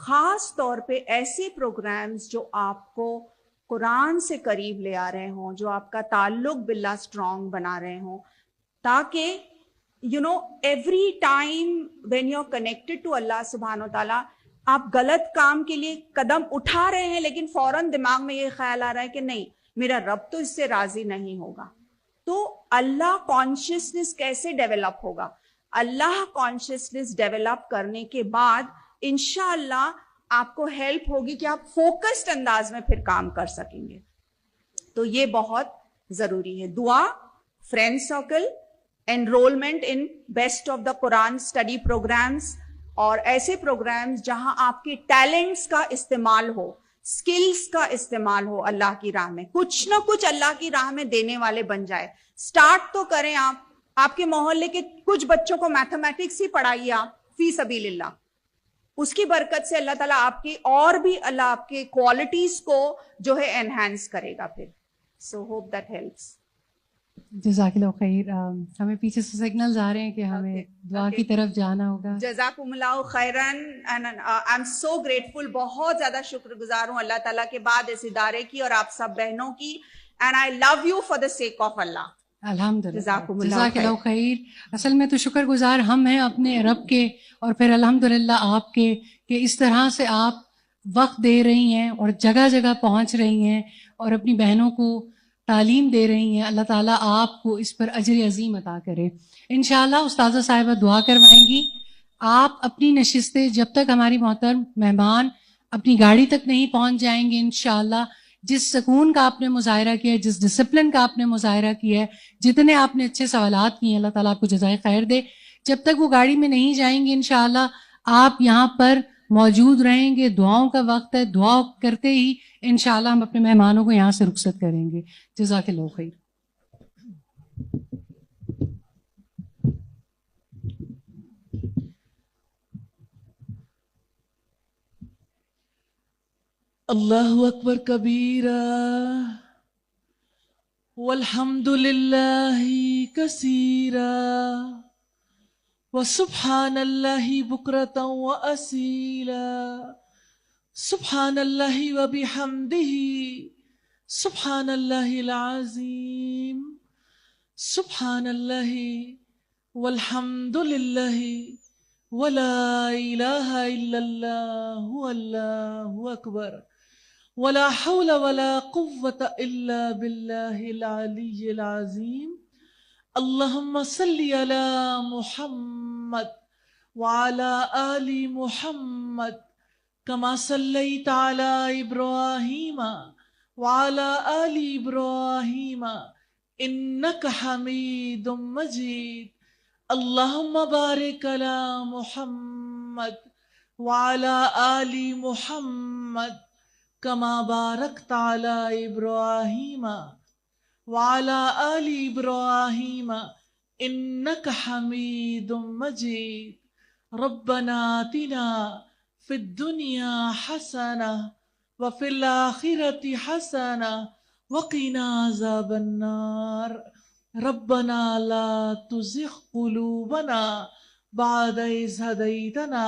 [SPEAKER 1] خاص طور پہ ایسے پروگرامز جو آپ کو قرآن سے قریب لے آ رہے ہوں, جو آپ کا تعلق باللہ اسٹرانگ بنا رہے ہوں, تاکہ every time when you are connected to اللہ سبحانہ و تعالیٰ, آپ غلط کام کے لیے قدم اٹھا رہے ہیں لیکن فوراً دماغ میں یہ خیال آ رہا ہے کہ نہیں, میرا رب تو اس سے راضی نہیں ہوگا. تو اللہ کانشیسنس کیسے ڈیولپ ہوگا؟ اللہ کانشیسنس ڈیولپ کرنے کے بعد انشاءاللہ آپ کو ہیلپ ہوگی کہ آپ فوکسڈ انداز میں پھر کام کر سکیں گے. تو یہ بہت ضروری ہے. دعا, friend circle, enrollment in best of the قرآن اسٹڈی پروگرامز, اور ایسے پروگرامز جہاں آپ کے ٹیلنٹس کا استعمال ہو, سکلز کا استعمال ہو اللہ کی راہ میں, کچھ نہ کچھ اللہ کی راہ میں دینے والے بن جائے. سٹارٹ تو کریں آپ کے محلے کے کچھ بچوں کو میتھمیٹکس ہی پڑھائیے آپ فی سبیل اللہ, اس کی برکت سے اللہ تعالیٰ آپ کی اور بھی اللہ آپ کے کوالٹیز کو جو ہے انہینس کرے گا پھر. So hope that helps.
[SPEAKER 3] جزاک اللہ خیر. ہمیں پیچھے سے سگنلز آ رہے ہیں کہ ہمیں دعا کی طرف جانا ہوگا.
[SPEAKER 1] جزاکم اللہ خیرن. آئی ایم سو گریٹفل, بہت زیادہ شکر گزار ہوں اللہ تعالیٰ کے بعد اس ادارے کی اور آپ سب بہنوں کی. And I love you for the sake of اللہ.
[SPEAKER 3] الحمدللہ,
[SPEAKER 1] جزاکم
[SPEAKER 3] جزاک اللہ خیر. اصل میں تو شکر گزار ہم ہیں اپنے رب کے, اور پھر الحمدللہ آپ کے, کہ اس طرح سے آپ وقت دے رہی ہیں اور جگہ جگہ پہنچ رہی ہیں اور اپنی بہنوں کو تعلیم دے رہی ہیں. اللہ تعالیٰ آپ کو اس پر اجر عظیم عطا کرے. انشاءاللہ استاذہ صاحبہ دعا کروائیں گی. آپ اپنی نشستیں جب تک ہماری محترم مہمان اپنی گاڑی تک نہیں پہنچ جائیں گے, انشاءاللہ جس سکون کا آپ نے مظاہرہ کیا ہے, جس ڈسپلن کا آپ نے مظاہرہ کیا ہے, جتنے آپ نے اچھے سوالات کیے ہیں, اللہ تعالیٰ آپ کو جزائے خیر دے. جب تک وہ گاڑی میں نہیں جائیں گے انشاءاللہ آپ یہاں پر موجود رہیں گے. دعاؤں کا وقت ہے, دعا کرتے ہی انشاءاللہ ہم اپنے مہمانوں کو یہاں سے رخصت کریں گے. جزاک اللہ خیر.
[SPEAKER 4] اللہ اکبر کبیرہ والحمد للہ کثیرا وسبحان اللہ بکرۃ واصیلا سبحان اللہ وبحمدہ سبحان اللہ العظیم سبحان اللہ والحمد للہ ولا الہ الا اللہ واللہ اکبر ولا حول ولا قوة الا باللہ العلی العظیم. اللہم صلی علی محمد وعلی آل محمد کما صلیت علی ابراہیم وعلی آل ابراہیم انک حمید مجید. اللہم بارک علی محمد وعلی آل محمد کما بارکت علی ابراہیم وعلی آل ابراہیم انک حمید مجید. ربنا آتنا فی الدنیا حسنہ وفی الآخرۃ حسنہ وقنا عذاب النار. ربنا لا تزغ قلوبنا بعد إذ هديتنا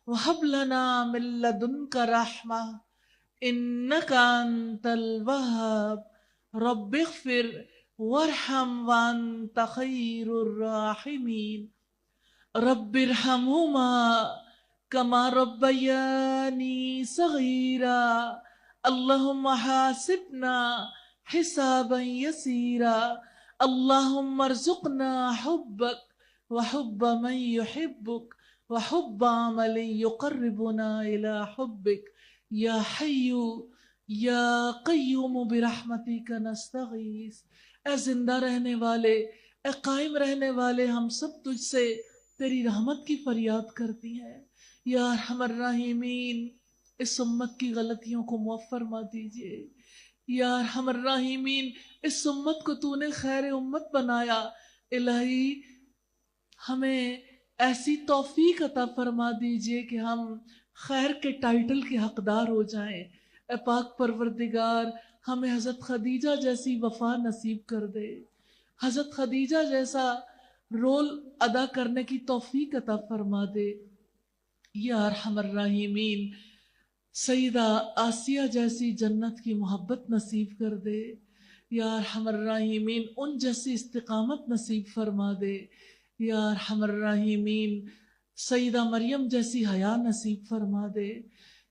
[SPEAKER 4] وهب لنا من لدنك رحمة إنك أنت الوهاب. رب اغفر وارحم وأنت خير الراحمين. رب ارحمهما كما ربياني صغيرا. اللهم حاسبنا حسابا يسيرا. اللهم ارزقنا حبك وحب من يحبك وحب عمل يقربنا إلى حبك يا حي یا قیوم برحمتک نستغیث. اے زندہ رہنے والے، اے قائم رہنے والے، ہم سب تجھ سے تیری رحمت کی فریاد کرتی ہیں. یا ارحم الراحمین، اس امت کی غلطیوں کو معاف فرما دیجئے. یا ارحم الراحمین، اس امت کو تو نے خیر امت بنایا. الہی ہمیں ایسی توفیق عطا فرما دیجئے کہ ہم خیر کے ٹائٹل کے حقدار ہو جائیں. اے پاک پروردگار، ہمیں حضرت خدیجہ جیسی وفا نصیب کر دے، حضرت خدیجہ جیسا رول ادا کرنے کی توفیق عطا فرما دے. یا ارحم الراحمین، سیدہ آسیہ جیسی جنت کی محبت نصیب کر دے یا ارحم الراحمین، ان جیسی استقامت نصیب فرما دے یا ارحم الراحمین، سیدہ مریم جیسی حیا نصیب فرما دے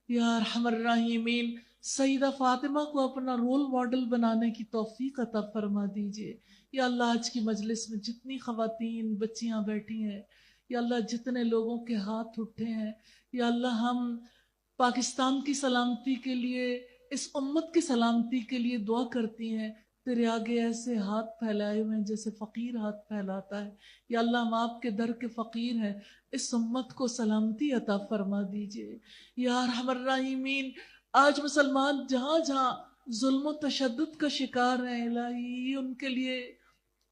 [SPEAKER 4] یا ارحم الراحمین، سیدہ فاطمہ کو اپنا رول ماڈل بنانے کی توفیق عطا فرما دیجئے یا اللہ آج کی مجلس میں جتنی خواتین بچیاں بیٹھی ہیں یا اللہ جتنے لوگوں کے ہاتھ اٹھے ہیں یا اللہ ہم پاکستان کی سلامتی کے لیے، اس امت کی سلامتی کے لیے دعا کرتی ہیں، تیرے آگے ایسے ہاتھ پھیلائے ہوئے ہیں جیسے فقیر ہاتھ پھیلاتا ہے یا اللہ ہم آپ کے در کے فقیر ہیں، اس امت کو سلامتی عطا فرما دیجئے یا ارحم الراحمین۔ آج مسلمان جہاں جہاں ظلم و تشدد کا شکار ہیں الہی ان کے لیے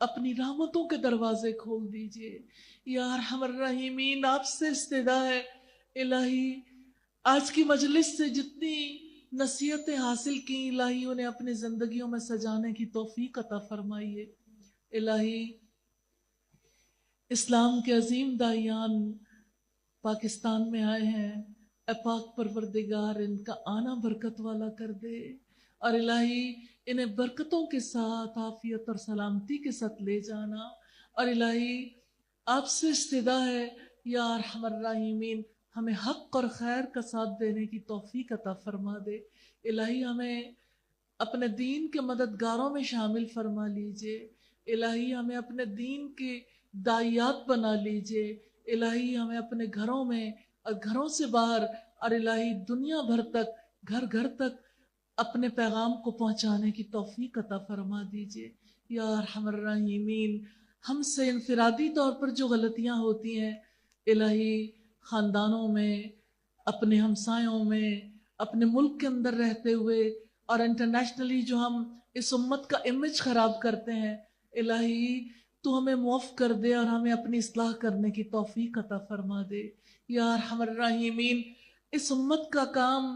[SPEAKER 4] اپنی رحمتوں کے دروازے کھول دیجئے یا ارحم الراحمین۔ آپ سے استدعا ہے الہی آج کی مجلس سے جتنی نصیحتیں حاصل کی الہی انہیں اپنی زندگیوں میں سجانے کی توفیق عطا فرمائیے الہی۔ اسلام کے عظیم داعیان پاکستان میں آئے ہیں، اے پاک پروردگار ان کا آنا برکت والا کر دے اور الہی انہیں برکتوں کے ساتھ عافیت اور سلامتی کے ساتھ لے جانا اور الہی آپ سے استدعا ہے یا ارحم الراحمین ہمیں حق اور خیر کا ساتھ دینے کی توفیق عطا فرما دے الہی، ہمیں اپنے دین کے مددگاروں میں شامل فرما لیجئے الہی، ہمیں اپنے دین کے داعیات بنا لیجئے الہی، ہمیں اپنے گھروں میں اور گھروں سے باہر اور الہی دنیا بھر تک گھر گھر تک اپنے پیغام کو پہنچانے کی توفیق عطا فرما دیجئے یا ارحم الراحمین۔ ہم سے انفرادی طور پر جو غلطیاں ہوتی ہیں الہی، خاندانوں میں، اپنے ہمسایوں میں، اپنے ملک کے اندر رہتے ہوئے اور انٹرنیشنلی جو ہم اس امت کا امیج خراب کرتے ہیں الہی تو ہمیں معاف کر دے اور ہمیں اپنی اصلاح کرنے کی توفیق عطا فرما دے یا ارحم الراحمین۔ اس امت کا کام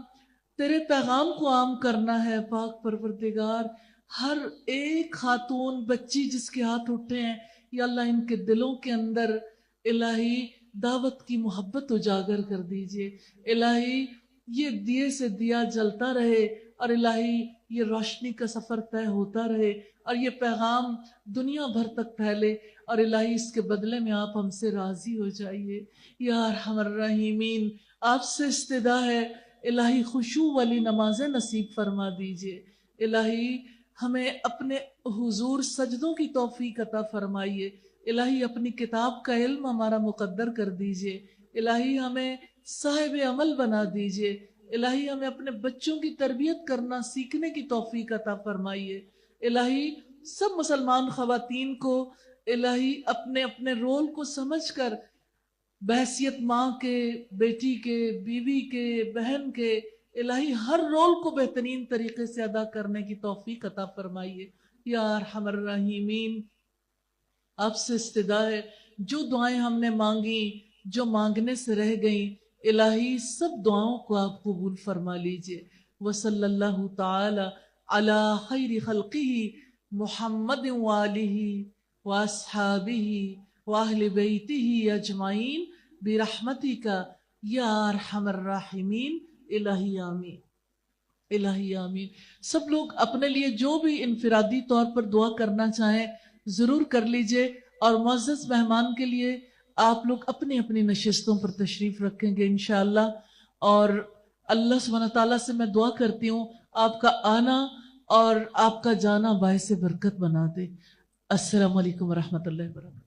[SPEAKER 4] تیرے پیغام کو عام کرنا ہے پاک پروردگار، ہر ایک خاتون بچی جس کے ہاتھ اٹھے ہیں یا اللہ ان کے دلوں کے اندر الہی دعوت کی محبت اجاگر کر دیجئے الہی، یہ دیے سے دیا جلتا رہے اور الہی یہ روشنی کا سفر طے ہوتا رہے اور یہ پیغام دنیا بھر تک پھیلے اور الہی اس کے بدلے میں آپ ہم سے راضی ہو جائیے یا ارحم الراحمین۔ آپ سے استدعا ہے الہی خشوع والی نمازیں نصیب فرما دیجئے الہی، ہمیں اپنے حضور سجدوں کی توفیق عطا فرمائیے الہی، اپنی کتاب کا علم ہمارا مقدر کر دیجئے الہی، ہمیں صاحب عمل بنا دیجئے الہی، ہمیں اپنے بچوں کی تربیت کرنا سیکھنے کی توفیق عطا فرمائیے الہی۔ سب مسلمان خواتین کو الہی اپنے اپنے رول کو سمجھ کر بحیثیت ماں کے، بیٹی کے، بیوی کے، بہن کے الہی ہر رول کو بہترین طریقے سے ادا کرنے کی توفیق عطا فرمائیے یا ارحم الراحمین۔ آپ سے استدعا ہے جو دعائیں ہم نے مانگی، جو مانگنے سے رہ گئیں الہی سب دعاؤں کو آپ قبول فرما لیجئے وصلی اللہ تعالی علی خیر خلقہ محمد وآلہ واصحابہ واہل بیتہ اجمعین برحمتک یا ارحم الراحمین الہی آمین الہی آمین۔ سب لوگ اپنے لیے جو بھی انفرادی طور پر دعا کرنا چاہیں ضرور کر لیجئے اور معزز مہمان کے لیے آپ لوگ اپنی اپنی نشستوں پر تشریف رکھیں گے انشاءاللہ، اور اللہ سبحانہ تعالیٰ سے میں دعا کرتی ہوں آپ کا آنا اور آپ کا جانا باعث برکت بنا دے۔ السلام علیکم ورحمۃ اللہ وبرکاتہ۔